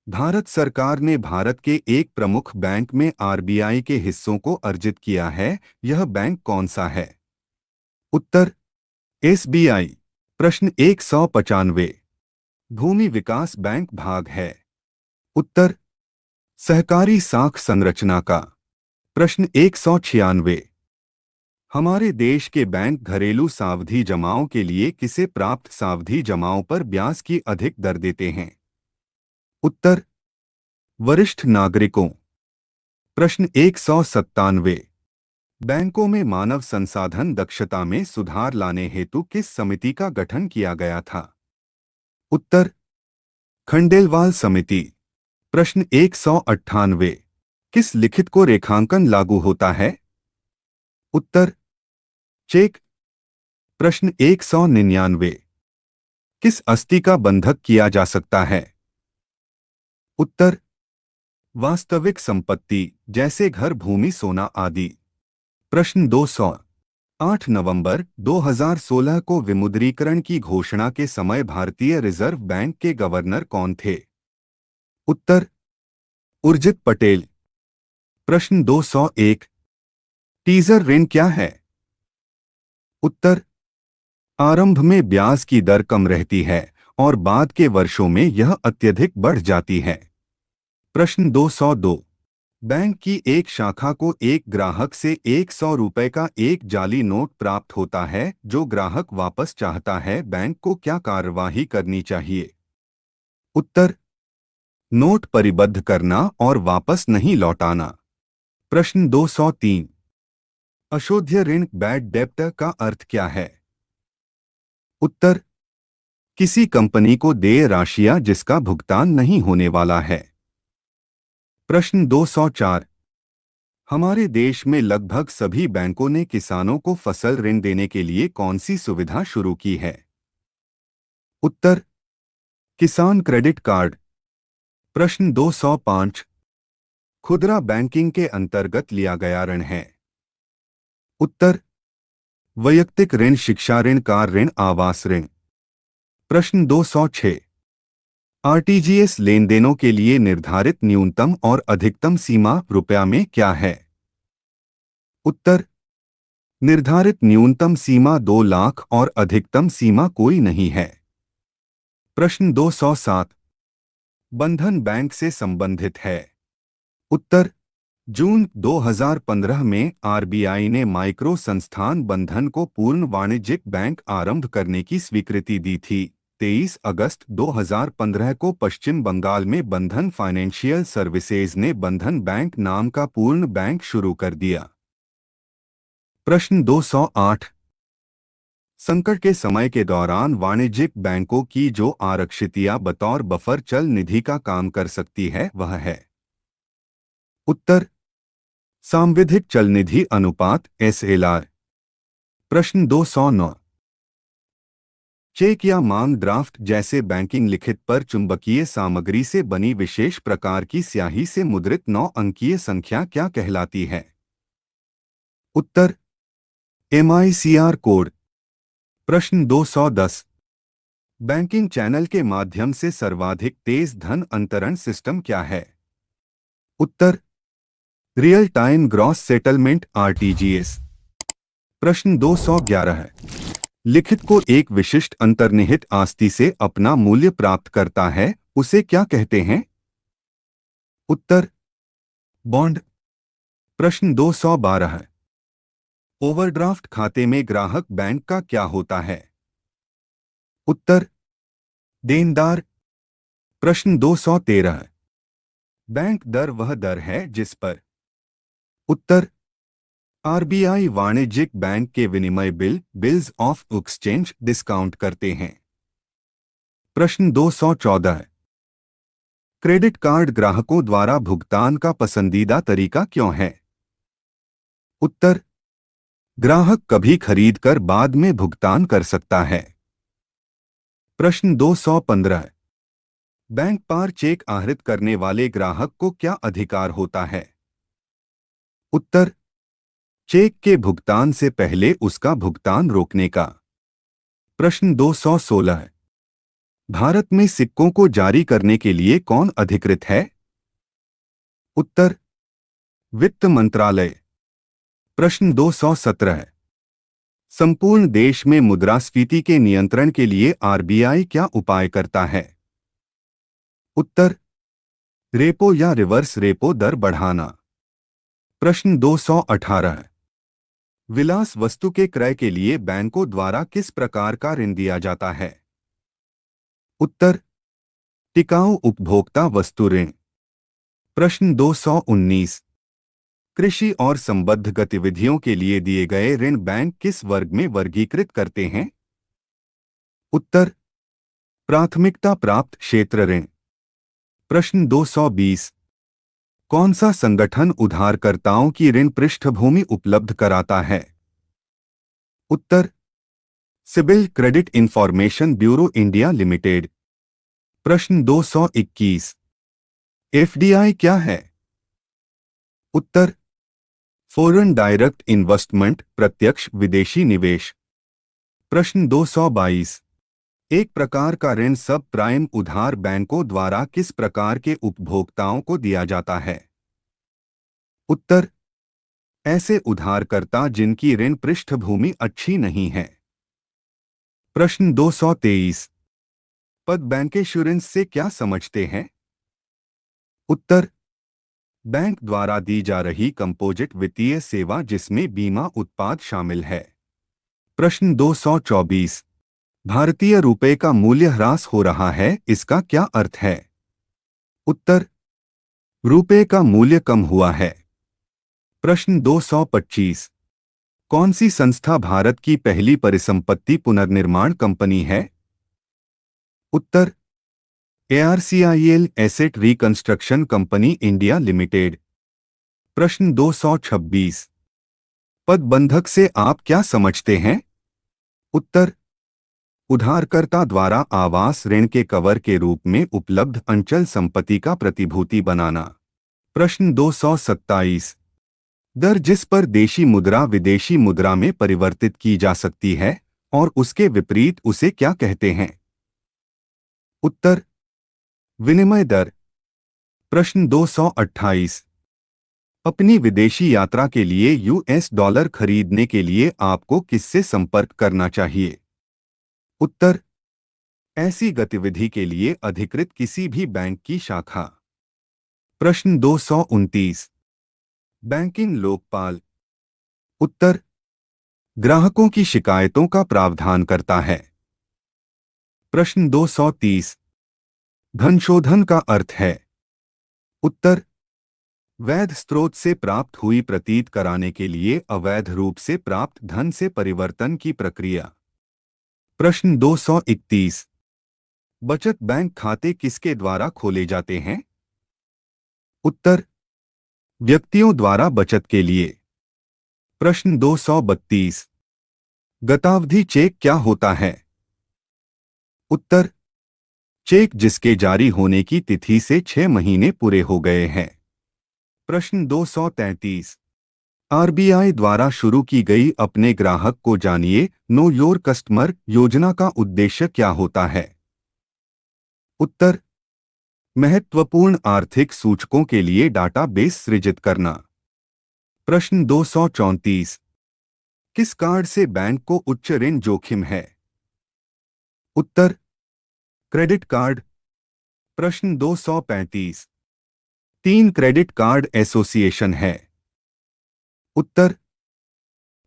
भारत सरकार ने भारत के एक प्रमुख बैंक में आरबीआई के हिस्सों को अर्जित किया है, यह बैंक कौन सा है? उत्तर एसबीआई। प्रश्न 195। भूमि विकास बैंक भाग है? उत्तर सहकारी साख संरचना का। प्रश्न 196। हमारे देश के बैंक घरेलू सावधि जमाओं के लिए किसे प्राप्त सावधि जमाओं पर ब्याज की अधिक दर देते हैं? उत्तर वरिष्ठ नागरिकों। प्रश्न 197। बैंकों में मानव संसाधन दक्षता में सुधार लाने हेतु किस समिति का गठन किया गया था? उत्तर खंडेलवाल समिति। प्रश्न 198। किस लिखित को रेखांकन लागू होता है? उत्तर चेक। प्रश्न 199। किस अस्थि का बंधक किया जा सकता है? उत्तर वास्तविक संपत्ति जैसे घर भूमि सोना आदि। प्रश्न 200। 8 नवंबर 2016 को विमुद्रीकरण की घोषणा के समय भारतीय रिजर्व बैंक के गवर्नर कौन थे? उत्तर उर्जित पटेल। प्रश्न 201। टीजर ऋण क्या है? उत्तर आरंभ में ब्याज की दर कम रहती है और बाद के वर्षों में यह अत्यधिक बढ़ जाती है। प्रश्न 202। बैंक की एक शाखा को एक ग्राहक से 100 रुपए का एक जाली नोट प्राप्त होता है जो ग्राहक वापस चाहता है। बैंक को क्या कार्यवाही करनी चाहिए? उत्तर: नोट परिबद्ध करना और वापस नहीं लौटाना। प्रश्न 203। अशोध्य ऋण बैड डेब्ट का अर्थ क्या है? उत्तर: किसी कंपनी को देय राशियां जिसका भुगतान नहीं होने वाला है। प्रश्न 204। हमारे देश में लगभग सभी बैंकों ने किसानों को फसल ऋण देने के लिए कौन सी सुविधा शुरू की है? उत्तर: किसान क्रेडिट कार्ड। प्रश्न 205। खुदरा बैंकिंग के अंतर्गत लिया गया ऋण है। उत्तर: वैयक्तिक ऋण, शिक्षा ऋण, कार ऋण, आवास ऋण। प्रश्न 206। आरटीजीएस लेनदेनों के लिए निर्धारित न्यूनतम और अधिकतम सीमा रुपया में क्या है? उत्तर: निर्धारित न्यूनतम सीमा 2 लाख और अधिकतम सीमा कोई नहीं है। प्रश्न 207। बंधन बैंक से संबंधित है। उत्तर: जून 2015 में आरबीआई ने माइक्रो संस्थान बंधन को पूर्ण वाणिज्यिक बैंक आरंभ करने की स्वीकृति दी थी। 23 अगस्त 2015 को पश्चिम बंगाल में बंधन फाइनेंशियल सर्विसेज ने बंधन बैंक नाम का पूर्ण बैंक शुरू कर दिया। प्रश्न 208। संकट के समय के दौरान वाणिज्यिक बैंकों की जो आरक्षितियां बतौर बफर चल निधि का काम कर सकती है वह है। उत्तर: सांविधिक चल निधि अनुपात एसएलआर। प्रश्न 209। चेक या मांग ड्राफ्ट जैसे बैंकिंग लिखित पर चुंबकीय सामग्री से बनी विशेष प्रकार की स्याही से मुद्रित 9 अंकीय संख्या क्या कहलाती है? उत्तर: एमआईसीआर कोड। प्रश्न 210। बैंकिंग चैनल के माध्यम से सर्वाधिक तेज धन अंतरण सिस्टम क्या है? उत्तर: real time gross settlement RTGS. प्रश्न 211 है। लिखित को एक विशिष्ट अंतर्निहित आस्ति से अपना मूल्य प्राप्त करता है उसे क्या कहते हैं? उत्तर: बॉन्ड। प्रश्न 212 है। ओवरड्राफ्ट खाते में ग्राहक बैंक का क्या होता है? उत्तर: देनदार। प्रश्न 213 है। बैंक दर वह दर है जिस पर। उत्तर: आरबीआई वाणिज्यिक बैंक के विनिमय bill, bills of exchange, discount करते हैं। प्रश्न 214 है। क्रेडिट कार्ड ग्राहकों द्वारा भुगतान का पसंदीदा तरीका क्यों है? उत्तर: ग्राहक कभी खरीद कर बाद में भुगतान कर सकता है। प्रश्न 215 है। बैंक पार चेक आहरित करने वाले ग्राहक को क्या अधिकार होता है? उत्तर: चेक के भुगतान से पहले उसका भुगतान रोकने का। प्रश्न 216 है। भारत में सिक्कों को जारी करने के लिए कौन अधिकृत है? उत्तर: वित्त मंत्रालय। प्रश्न 217 है। संपूर्ण देश में मुद्रास्फीति के नियंत्रण के लिए आरबीआई क्या उपाय करता है? उत्तर: रेपो या रिवर्स रेपो दर बढ़ाना। प्रश्न 218 है। विलास वस्तु के क्रय के लिए बैंकों द्वारा किस प्रकार का ऋण दिया जाता है? उत्तर: टिकाऊ उपभोक्ता वस्तु ऋण। प्रश्न 219। कृषि और संबद्ध गतिविधियों के लिए दिए गए ऋण बैंक किस वर्ग में वर्गीकृत करते हैं? उत्तर: प्राथमिकता प्राप्त क्षेत्र ऋण। प्रश्न 220। कौन सा संगठन उधारकर्ताओं की ऋण पृष्ठभूमि उपलब्ध कराता है? उत्तर: CIBIL credit information bureau India limited. प्रश्न 221। एफडीआई क्या है? उत्तर: फॉरेन डायरेक्ट इन्वेस्टमेंट, प्रत्यक्ष विदेशी निवेश। प्रश्न 222। एक प्रकार का ऋण सब प्राइम उधार बैंकों द्वारा किस प्रकार के उपभोक्ताओं को दिया जाता है? उत्तर: ऐसे उधारकर्ता जिनकी ऋण पृष्ठभूमि अच्छी नहीं है। प्रश्न 223। पद बैंक बैंकेश्योरेंस से क्या समझते हैं? उत्तर: बैंक द्वारा दी जा रही कंपोजिट वित्तीय सेवा जिसमें बीमा उत्पाद शामिल है। प्रश्न 224। भारतीय रुपये का मूल्य ह्रास हो रहा है, इसका क्या अर्थ है? उत्तर, रुपये का मूल्य कम हुआ है। प्रश्न 225। कौन सी संस्था भारत की पहली परिसंपत्ति पुनर्निर्माण कंपनी है? उत्तर, ARCIL asset reconstruction company India limited. प्रश्न 226। पदबंधक से आप क्या समझते हैं? उत्तर, उधारकर्ता द्वारा आवास ऋण के कवर के रूप में उपलब्ध अंचल संपत्ति का प्रतिभूति बनाना। प्रश्न 227। दर जिस पर देशी मुद्रा विदेशी मुद्रा में परिवर्तित की जा सकती है और उसके विपरीत उसे क्या कहते हैं? उत्तर, विनिमय दर। प्रश्न 228। अपनी विदेशी यात्रा के लिए US डॉलर खरीदने के लिए आपको किससे संपर्क करना चाहिए? उत्तर, ऐसी गतिविधि के लिए अधिकृत किसी भी बैंक की शाखा। प्रश्न 229। बैंकिंग लोकपाल। उत्तर, ग्राहकों की शिकायतों का प्रावधान करता है। प्रश्न 230। धनशोधन का अर्थ है? उत्तर, वैध स्रोत से प्राप्त हुई प्रतीत कराने के लिए अवैध रूप से प्राप्त धन से परिवर्तन की प्रक्रिया। प्रश्न 231। बचत बैंक खाते किसके द्वारा खोले जाते हैं? उत्तर, व्यक्तियों द्वारा बचत के लिए। प्रश्न 232। गतावधि चेक क्या होता है? उत्तर, चेक जिसके जारी होने की तिथि से 6 महीने पूरे हो गए हैं। प्रश्न 233। RBI द्वारा शुरू की गई अपने ग्राहक को जानिए नो योर कस्टमर योजना का उद्देश्य क्या होता है? उत्तर, महत्वपूर्ण आर्थिक सूचकों के लिए डाटाबेस सृजित करना। प्रश्न 234। किस कार्ड से बैंक को उच्च ऋण जोखिम है? उत्तर, क्रेडिट कार्ड। प्रश्न 235। 3 क्रेडिट कार्ड एसोसिएशन है। उत्तर,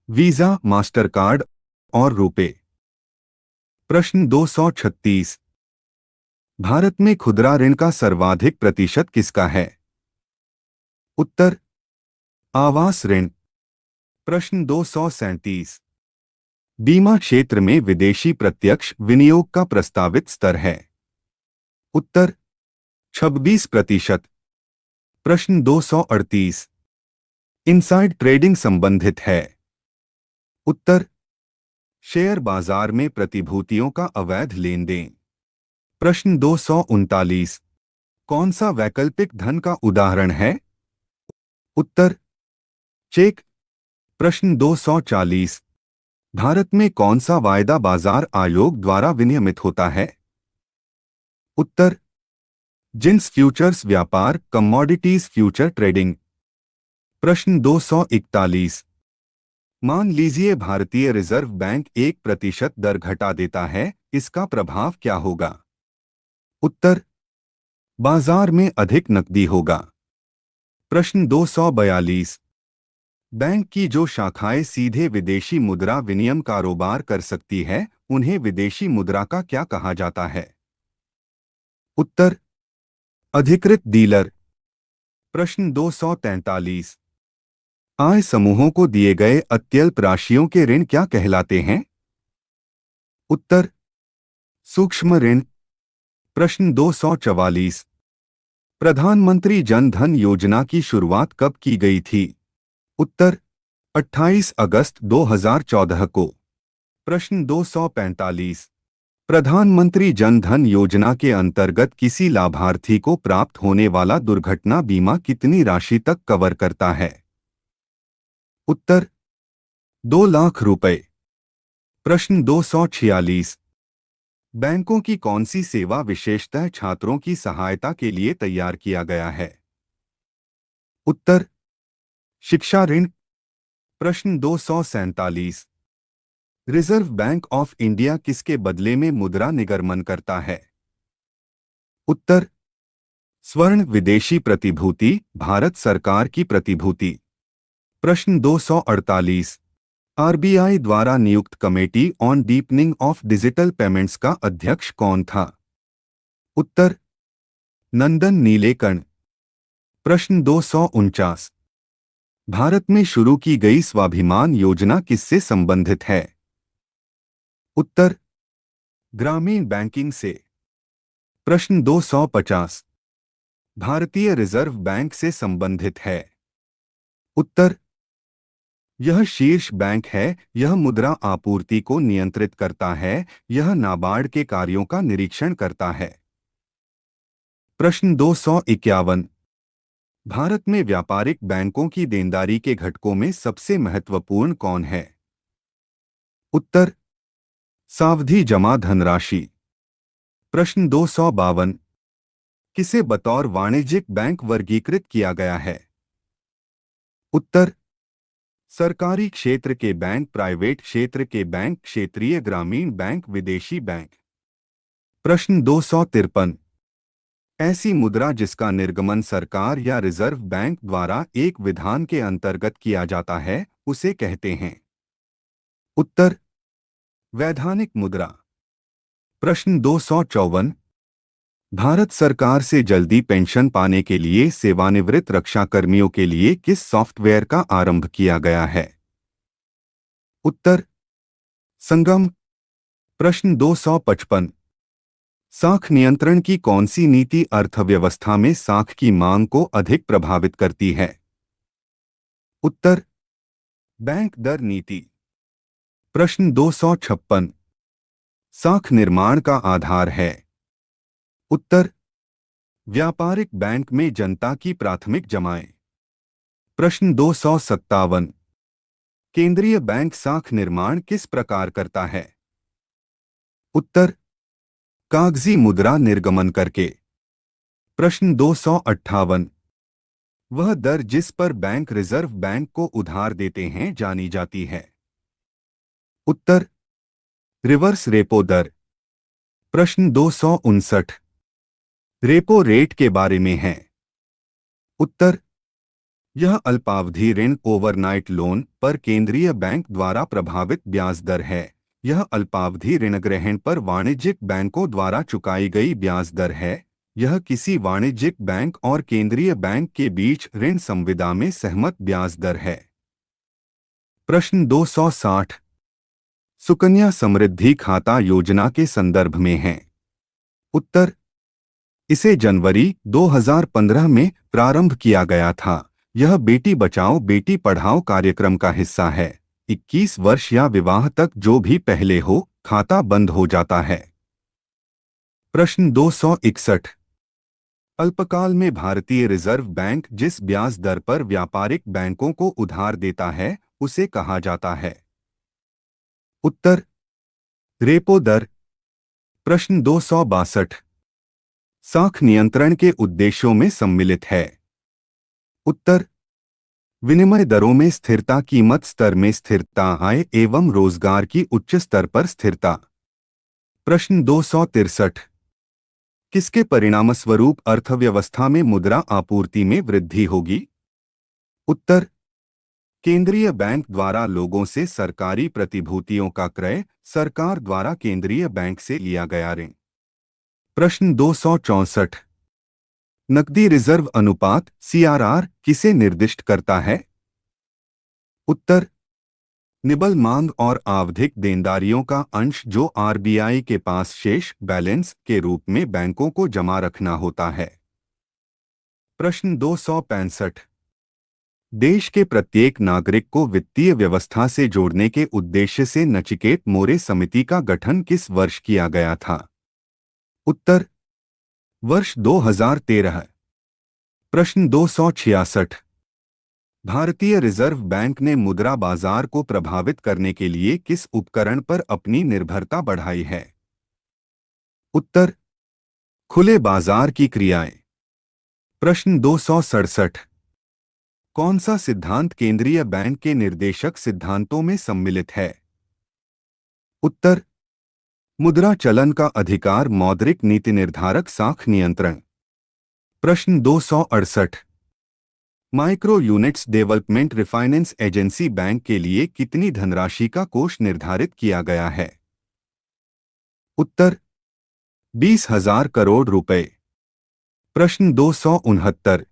वीजा, मास्टर कार्ड और रुपे। प्रश्न 236। भारत में खुदरा ऋण का सर्वाधिक प्रतिशत किसका है? उत्तर, आवास ऋण। प्रश्न 237। बीमा क्षेत्र में विदेशी प्रत्यक्ष विनियोग का प्रस्तावित स्तर है? उत्तर, 26%। प्रश्न 238। इनसाइड ट्रेडिंग संबंधित है? उत्तर, शेयर बाजार में प्रतिभूतियों का अवैध लेन देन। प्रश्न 239। कौन सा वैकल्पिक धन का उदाहरण है? उत्तर, चेक। प्रश्न 240। भारत में कौन सा वायदा बाजार आयोग द्वारा विनियमित होता है? उत्तर, जिंस फ्यूचर्स व्यापार कमोडिटीज फ्यूचर ट्रेडिंग। प्रश्न 241। मान लीजिए भारतीय रिजर्व बैंक 1% दर घटा देता है, इसका प्रभाव क्या होगा? उत्तर, बाजार में अधिक नकदी होगा। प्रश्न 242। बैंक की जो शाखाएं सीधे विदेशी मुद्रा विनिमय कारोबार कर सकती है, उन्हें विदेशी मुद्रा का क्या कहा जाता है? उत्तर, अधिकृत डीलर। प्रश्न 243। आय समूहों को दिए गए अत्यल्प राशियों के ऋण क्या कहलाते हैं? उत्तर, सूक्ष्म ऋण। प्रश्न 244। प्रधानमंत्री जन धन योजना की शुरुआत कब की गई थी? उत्तर, 28 अगस्त 2014 को। प्रश्न 245। प्रधानमंत्री जन धन योजना के अंतर्गत किसी लाभार्थी को प्राप्त होने वाला दुर्घटना बीमा कितनी राशि तक कवर करता है? उत्तर, 2 लाख रुपए। प्रश्न 246। बैंकों की कौन सी सेवा विशेषतः छात्रों की सहायता के लिए तैयार किया गया है? उत्तर, शिक्षा ऋण। प्रश्न 247। रिजर्व बैंक ऑफ इंडिया किसके बदले में मुद्रा निगर्मन करता है? उत्तर, स्वर्ण विदेशी प्रतिभूति, भारत सरकार की प्रतिभूति। प्रश्न 248। आरबीआई द्वारा नियुक्त committee on deepening of digital payments का अध्यक्ष कौन था? उत्तर नंदन नीलेकर्ण। प्रश्न 249। भारत में शुरू की गई स्वाभिमान योजना किससे संबंधित है? उत्तर ग्रामीण बैंकिंग से। प्रश्न 250। भारतीय रिजर्व बैंक से संबंधित है? उत्तर यह शीर्ष बैंक है। यह मुद्रा आपूर्ति को नियंत्रित करता है। यह नाबार्ड के कार्यों का निरीक्षण करता है। प्रश्न 251। भारत में व्यापारिक बैंकों की देनदारी के घटकों में सबसे महत्वपूर्ण कौन है? उत्तर सावधि जमा धनराशि। प्रश्न 252। किसे बतौर वाणिज्यिक बैंक वर्गीकृत किया गया है? उत्तर सरकारी क्षेत्र के बैंक, प्राइवेट क्षेत्र के बैंक, क्षेत्रीय ग्रामीण बैंक, विदेशी बैंक। प्रश्न 253। ऐसी मुद्रा जिसका निर्गमन सरकार या रिजर्व बैंक द्वारा एक विधान के अंतर्गत किया जाता है उसे कहते हैं? उत्तर वैधानिक मुद्रा। प्रश्न 254। भारत सरकार से जल्दी पेंशन पाने के लिए सेवानिवृत्त रक्षा कर्मियों के लिए किस सॉफ्टवेयर का आरंभ किया गया है? उत्तर संगम। प्रश्न 255। साख नियंत्रण की कौन सी नीति अर्थव्यवस्था में साख की मांग को अधिक प्रभावित करती है? उत्तर बैंक दर नीति। प्रश्न 256। साख निर्माण का आधार है? उत्तर व्यापारिक बैंक में जनता की प्राथमिक जमाएं। प्रश्न 257। केंद्रीय बैंक साख निर्माण किस प्रकार करता है? उत्तर कागजी मुद्रा निर्गमन करके। प्रश्न 258। वह दर जिस पर बैंक रिजर्व बैंक को उधार देते हैं जानी जाती है? उत्तर रिवर्स रेपो दर। प्रश्न 259। रेपो रेट के बारे में है? उत्तर यह अल्पावधि ऋण ओवरनाइट लोन पर केंद्रीय बैंक द्वारा प्रभावित ब्याज दर है। यह अल्पावधि ऋण ग्रहण पर वाणिज्यिक बैंकों द्वारा चुकाई गई ब्याज दर है। यह किसी वाणिज्यिक बैंक और केंद्रीय बैंक के बीच ऋण संविदा में सहमत ब्याज दर है। प्रश्न 260। सुकन्या समृद्धि खाता योजना के संदर्भ में है? उत्तर इसे जनवरी 2015 में प्रारंभ किया गया था। यह बेटी बचाओ बेटी पढ़ाओ कार्यक्रम का हिस्सा है। 21 वर्ष या विवाह तक जो भी पहले हो खाता बंद हो जाता है। प्रश्न 261। अल्पकाल में भारतीय रिजर्व बैंक जिस ब्याज दर पर व्यापारिक बैंकों को उधार देता है उसे कहा जाता है? उत्तर रेपो दर। प्रश्न 262। साख नियंत्रण के उद्देश्यों में सम्मिलित है? उत्तर विनिमय दरों में स्थिरता, कीमत स्तर में स्थिरता, आय एवं रोजगार की उच्च स्तर पर स्थिरता। प्रश्न 263। किसके परिणामस्वरूप अर्थव्यवस्था में मुद्रा आपूर्ति में वृद्धि होगी? उत्तर केंद्रीय बैंक द्वारा लोगों से सरकारी प्रतिभूतियों का क्रय, सरकार द्वारा केंद्रीय बैंक से लिया गया ऋण। प्रश्न 264। नकदी रिजर्व अनुपात सीआरआर किसे निर्दिष्ट करता है? उत्तर निबल मांग और आवधिक देनदारियों का अंश जो आरबीआई के पास शेष बैलेंस के रूप में बैंकों को जमा रखना होता है। प्रश्न 265। देश के प्रत्येक नागरिक को वित्तीय व्यवस्था से जोड़ने के उद्देश्य से नचिकेत मोरे समिति का गठन किस वर्ष किया गया था? उत्तर वर्ष 2013। प्रश्न 266। भारतीय रिजर्व बैंक ने मुद्रा बाजार को प्रभावित करने के लिए किस उपकरण पर अपनी निर्भरता बढ़ाई है? उत्तर खुले बाजार की क्रियाएं। प्रश्न 267। कौन सा सिद्धांत केंद्रीय बैंक के निर्देशक सिद्धांतों में सम्मिलित है? उत्तर मुद्रा चलन का अधिकार, मौद्रिक नीति निर्धारक, साख नियंत्रण। प्रश्न 268। Micro units development refinance agency bank के लिए कितनी धनराशि का कोष निर्धारित किया गया है? उत्तर 20,000 करोड़ रुपए। प्रश्न 269।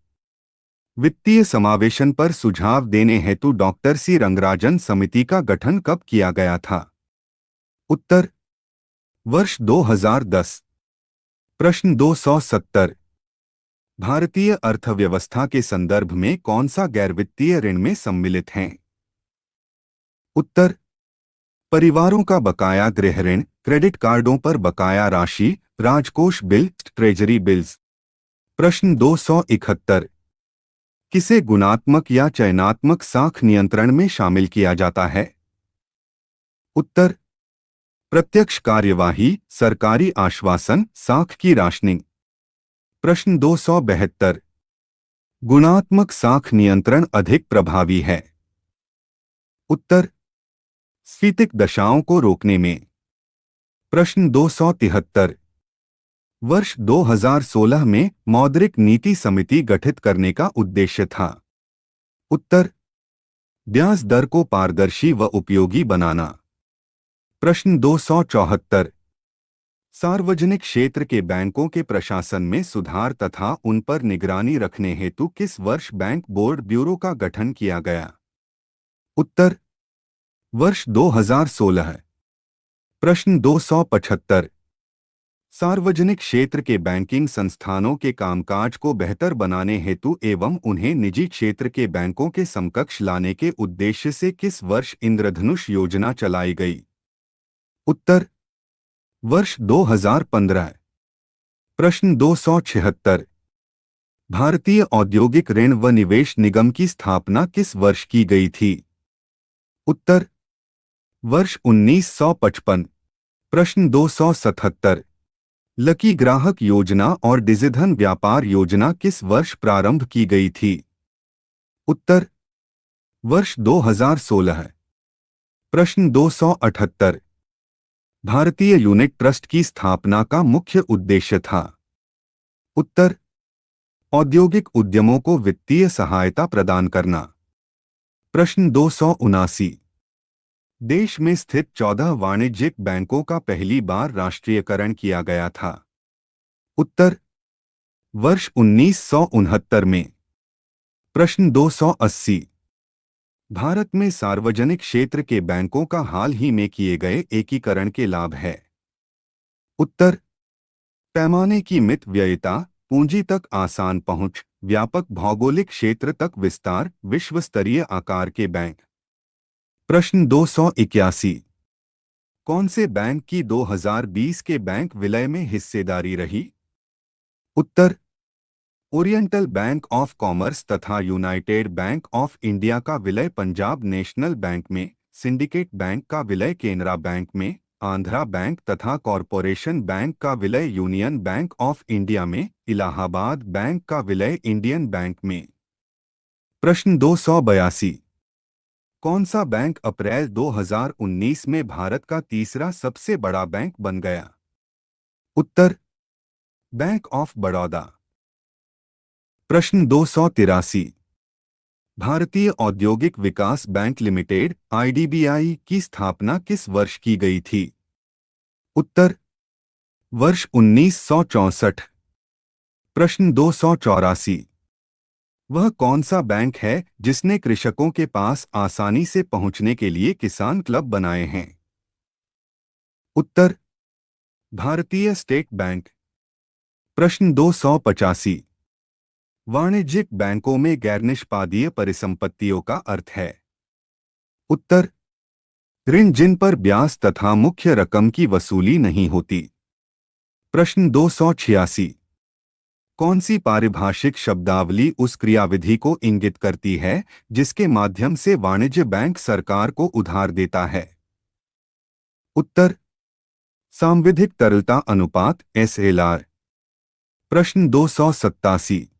वित्तीय समावेशन पर सुझाव देने हेतु डॉक्टर सी रंगराजन समिति का गठन कब किया गया था? उत्तर वर्ष 2010। प्रश्न 270। भारतीय अर्थव्यवस्था के संदर्भ में कौन सा गैर वित्तीय ऋण में सम्मिलित हैं? उत्तर परिवारों का बकाया गृह ऋण, क्रेडिट कार्डों पर बकाया राशि, राजकोष बिल, ट्रेजरी बिल्स। प्रश्न 271। किसे गुणात्मक या चयनात्मक साख नियंत्रण में शामिल किया जाता है? उत्तर प्रत्यक्ष कार्यवाही, सरकारी आश्वासन, साख की राशनिंग। प्रश्न 272। गुणात्मक साख नियंत्रण अधिक प्रभावी है? उत्तर स्फीतिक दशाओं को रोकने में। प्रश्न 273। वर्ष 2016 में मौद्रिक नीति समिति गठित करने का उद्देश्य था? उत्तर ब्याज दर को पारदर्शी व उपयोगी बनाना। प्रश्न 274। सार्वजनिक क्षेत्र के बैंकों के प्रशासन में सुधार तथा उन पर निगरानी रखने हेतु किस वर्ष बैंक बोर्ड ब्यूरो का गठन किया गया? उत्तर वर्ष 2016। प्रश्न 275। सार्वजनिक क्षेत्र के बैंकिंग संस्थानों के कामकाज को बेहतर बनाने हेतु एवं उन्हें निजी क्षेत्र के बैंकों के समकक्ष लाने के उद्देश्य से किस वर्ष इंद्रधनुष योजना चलाई गई? उत्तर वर्ष 2015। प्रश्न 276। भारतीय औद्योगिक ऋण व निवेश निगम की स्थापना किस वर्ष की गई थी? उत्तर वर्ष 1955। प्रश्न 277। लकी ग्राहक योजना और डिजिधन व्यापार योजना किस वर्ष प्रारंभ की गई थी? उत्तर वर्ष 2016। प्रश्न 278। भारतीय यूनिट ट्रस्ट की स्थापना का मुख्य उद्देश्य था? उत्तर औद्योगिक उद्यमों को वित्तीय सहायता प्रदान करना। प्रश्न 279। देश में स्थित 14 वाणिज्यिक बैंकों का पहली बार राष्ट्रीयकरण किया गया था? उत्तर वर्ष 1969 में। प्रश्न 280। भारत में सार्वजनिक क्षेत्र के बैंकों का हाल ही में किए गए एकीकरण के लाभ है? उत्तर पैमाने की मितव्ययिता, पूंजी तक आसान पहुंच, व्यापक भौगोलिक क्षेत्र तक विस्तार, विश्व स्तरीय आकार के बैंक। प्रश्न 281। कौन से बैंक की 2020 के बैंक विलय में हिस्सेदारी रही? उत्तर ओरिएंटल बैंक ऑफ कॉमर्स तथा यूनाइटेड बैंक ऑफ इंडिया का विलय पंजाब नेशनल बैंक में, सिंडिकेट बैंक का विलय केनरा बैंक में, आंध्रा बैंक तथा कॉरपोरेशन बैंक का विलय यूनियन बैंक ऑफ इंडिया में, इलाहाबाद बैंक का विलय इंडियन बैंक में। प्रश्न 282। कौन सा बैंक अप्रैल 2019 में भारत का तीसरा सबसे बड़ा बैंक बन गया? उत्तर बैंक ऑफ बड़ौदा। प्रश्न 283। भारतीय औद्योगिक विकास बैंक लिमिटेड (आईडीबीआई) की स्थापना किस वर्ष की गई थी? उत्तर वर्ष 1964। प्रश्न 284। वह कौन सा बैंक है जिसने कृषकों के पास आसानी से पहुंचने के लिए किसान क्लब बनाए हैं? उत्तर भारतीय स्टेट बैंक। प्रश्न 285। वाणिज्यिक बैंकों में गैर-निष्पादीय परिसंपत्तियों का अर्थ है? उत्तर ऋण जिन पर ब्याज तथा मुख्य रकम की वसूली नहीं होती। प्रश्न 286। कौन सी पारिभाषिक शब्दावली उस क्रियाविधि को इंगित करती है जिसके माध्यम से वाणिज्य बैंक सरकार को उधार देता है? उत्तर सांविधिक तरलता अनुपात (SLR). प्रश्न 287।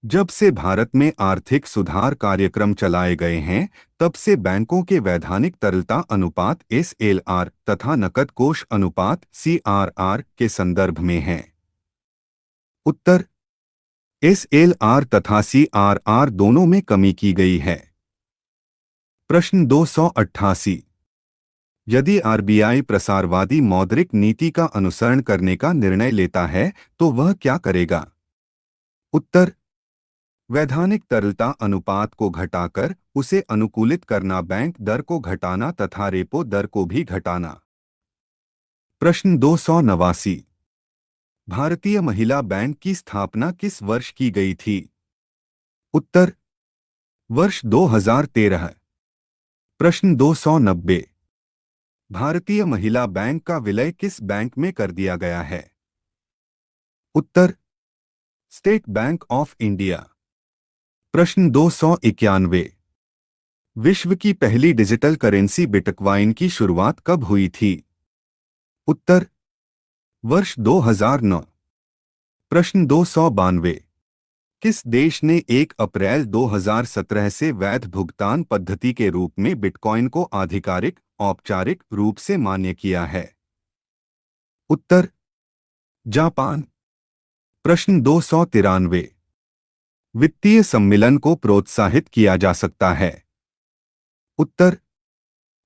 जब से भारत में आर्थिक सुधार कार्यक्रम चलाए गए हैं, तब से बैंकों के वैधानिक तरलता अनुपात (SLR) तथा नकद कोष अनुपात (CRR) के संदर्भ में हैं। उत्तर SLR तथा CRR दोनों में कमी की गई है। प्रश्न 288। यदि आरबीआई प्रसारवादी मौद्रिक नीति का अनुसरण करने का निर्णय लेता है तो वह क्या करेगा? उत्तर: वैधानिक तरलता अनुपात को घटाकर उसे अनुकूलित करना, बैंक दर को घटाना तथा रेपो दर को भी घटाना। प्रश्न 289। भारतीय महिला बैंक की स्थापना किस वर्ष की गई थी? उत्तर: वर्ष 2013। प्रश्न 290। भारतीय महिला बैंक का विलय किस बैंक में कर दिया गया है? उत्तर: स्टेट बैंक ऑफ इंडिया। प्रश्न 291। विश्व की पहली डिजिटल करेंसी बिटकॉइन की शुरुआत कब हुई थी? उत्तर: वर्ष 2009। प्रश्न 292। किस देश ने 1 अप्रैल 2017 से वैध भुगतान पद्धति के रूप में बिटकॉइन को आधिकारिक औपचारिक रूप से मान्य किया है? उत्तर: जापान। प्रश्न 293। वित्तीय सम्मिलन को प्रोत्साहित किया जा सकता है? उत्तर: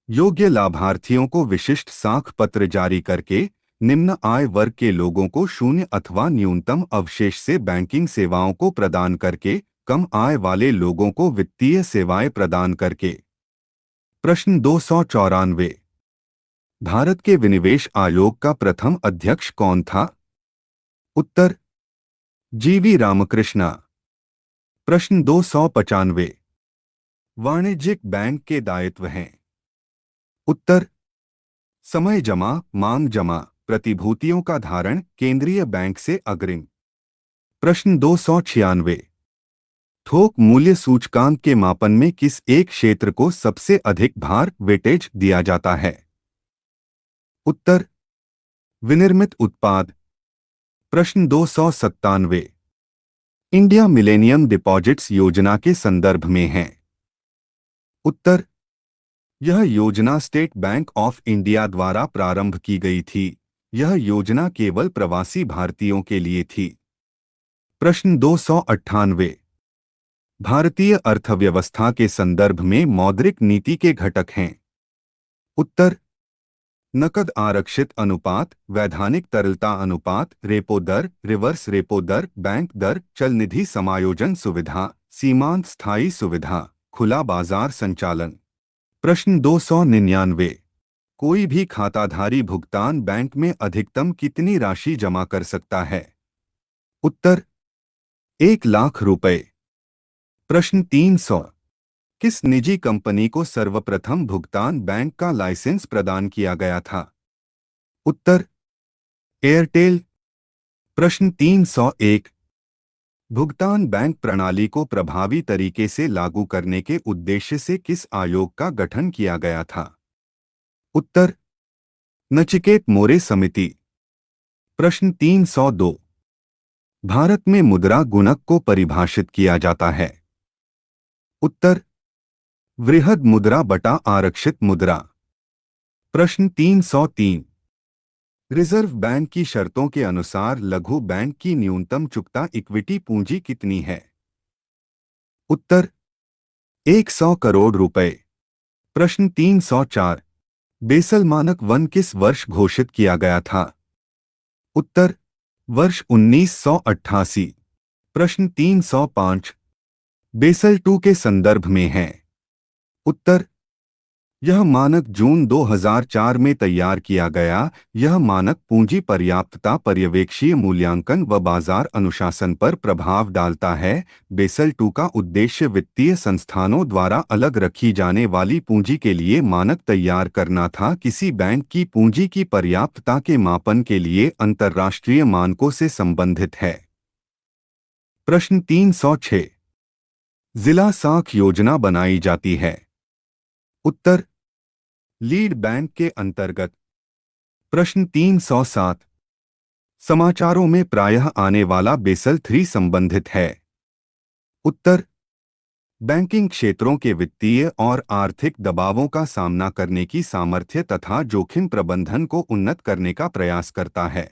योग्य लाभार्थियों को विशिष्ट साख पत्र जारी करके, निम्न आय वर्ग के लोगों को शून्य अथवा न्यूनतम अवशेष से बैंकिंग सेवाओं को प्रदान करके, कम आय वाले लोगों को वित्तीय सेवाएं प्रदान करके। प्रश्न 294। भारत के विनिवेश आयोग का प्रथम अध्यक्ष कौन था? उत्तर: GV रामकृष्णा। प्रश्न 295। वाणिज्यिक बैंक के दायित्व हैं? उत्तर: समय जमा, मांग जमा, प्रतिभूतियों का धारण, केंद्रीय बैंक से अग्रिम। प्रश्न 296। थोक मूल्य सूचकांक के मापन में किस एक क्षेत्र को सबसे अधिक भार वेटेज दिया जाता है? उत्तर: विनिर्मित उत्पाद। प्रश्न 297। इंडिया मिलेनियम डिपॉजिट्स योजना के संदर्भ में है? उत्तर: यह योजना स्टेट बैंक ऑफ इंडिया द्वारा प्रारंभ की गई थी। यह योजना केवल प्रवासी भारतीयों के लिए थी। प्रश्न 298। भारतीय अर्थव्यवस्था के संदर्भ में मौद्रिक नीति के घटक हैं? उत्तर: नकद आरक्षित अनुपात, वैधानिक तरलता अनुपात, रेपो दर, रिवर्स रेपो दर, बैंक दर, चल निधि समायोजन सुविधा, सीमांत स्थायी सुविधा, खुला बाजार संचालन। प्रश्न 299। कोई भी खाताधारी भुगतान बैंक में अधिकतम कितनी राशि जमा कर सकता है? उत्तर: 1,00,000 रुपए। प्रश्न 300। किस निजी कंपनी को सर्वप्रथम भुगतान बैंक का लाइसेंस प्रदान किया गया था? उत्तर: एयरटेल। प्रश्न 301। भुगतान बैंक प्रणाली को प्रभावी तरीके से लागू करने के उद्देश्य से किस आयोग का गठन किया गया था? उत्तर: नचिकेत मोरे समिति। प्रश्न 302। भारत में मुद्रा गुणक को परिभाषित किया जाता है? उत्तर: वृहद मुद्रा बटा आरक्षित मुद्रा। प्रश्न 303। रिजर्व बैंक की शर्तों के अनुसार लघु बैंक की न्यूनतम चुकता इक्विटी पूंजी कितनी है? उत्तर: 100 करोड़ रुपए। प्रश्न 304। बेसल मानक वन किस वर्ष घोषित किया गया था? उत्तर: वर्ष 1988। प्रश्न 305। बेसल 2 के संदर्भ में है? उत्तर: यह मानक जून 2004 में तैयार किया गया। यह मानक पूंजी पर्याप्तता, पर्यवेक्षीय मूल्यांकन व बाजार अनुशासन पर प्रभाव डालता है। बेसल 2 का उद्देश्य वित्तीय संस्थानों द्वारा अलग रखी जाने वाली पूंजी के लिए मानक तैयार करना था। किसी बैंक की पूंजी की पर्याप्तता के मापन के लिए अंतर्राष्ट्रीय मानकों से संबंधित है। प्रश्न 306। जिला साख योजना बनाई जाती है? उत्तर: लीड बैंक के अंतर्गत। प्रश्न 307। समाचारों में प्रायः आने वाला बेसल 3 संबंधित है? उत्तर: बैंकिंग क्षेत्रों के वित्तीय और आर्थिक दबावों का सामना करने की सामर्थ्य तथा जोखिम प्रबंधन को उन्नत करने का प्रयास करता है।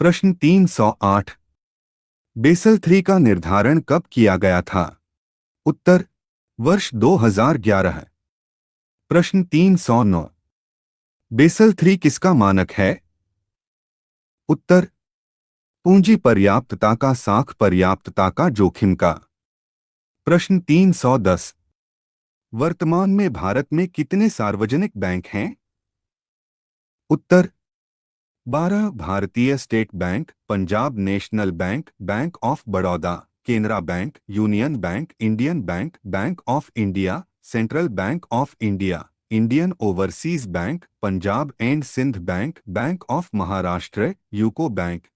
प्रश्न 308। बेसल III का निर्धारण कब किया गया था? उत्तर वर्ष 2011। प्रश्न 309। बेसल III किसका मानक है? उत्तर पूंजी पर्याप्तता का साख पर्याप्तता का जोखिम का। प्रश्न 310। वर्तमान में भारत में कितने सार्वजनिक बैंक हैं? उत्तर 12। Bharatiya State Bank, Punjab National Bank, Bank of Baroda, Canara Bank, Union Bank, Indian Bank, Bank of India, Central Bank of India, Indian Overseas Bank, Punjab and Sind Bank, Bank of Maharashtra, UCO bank,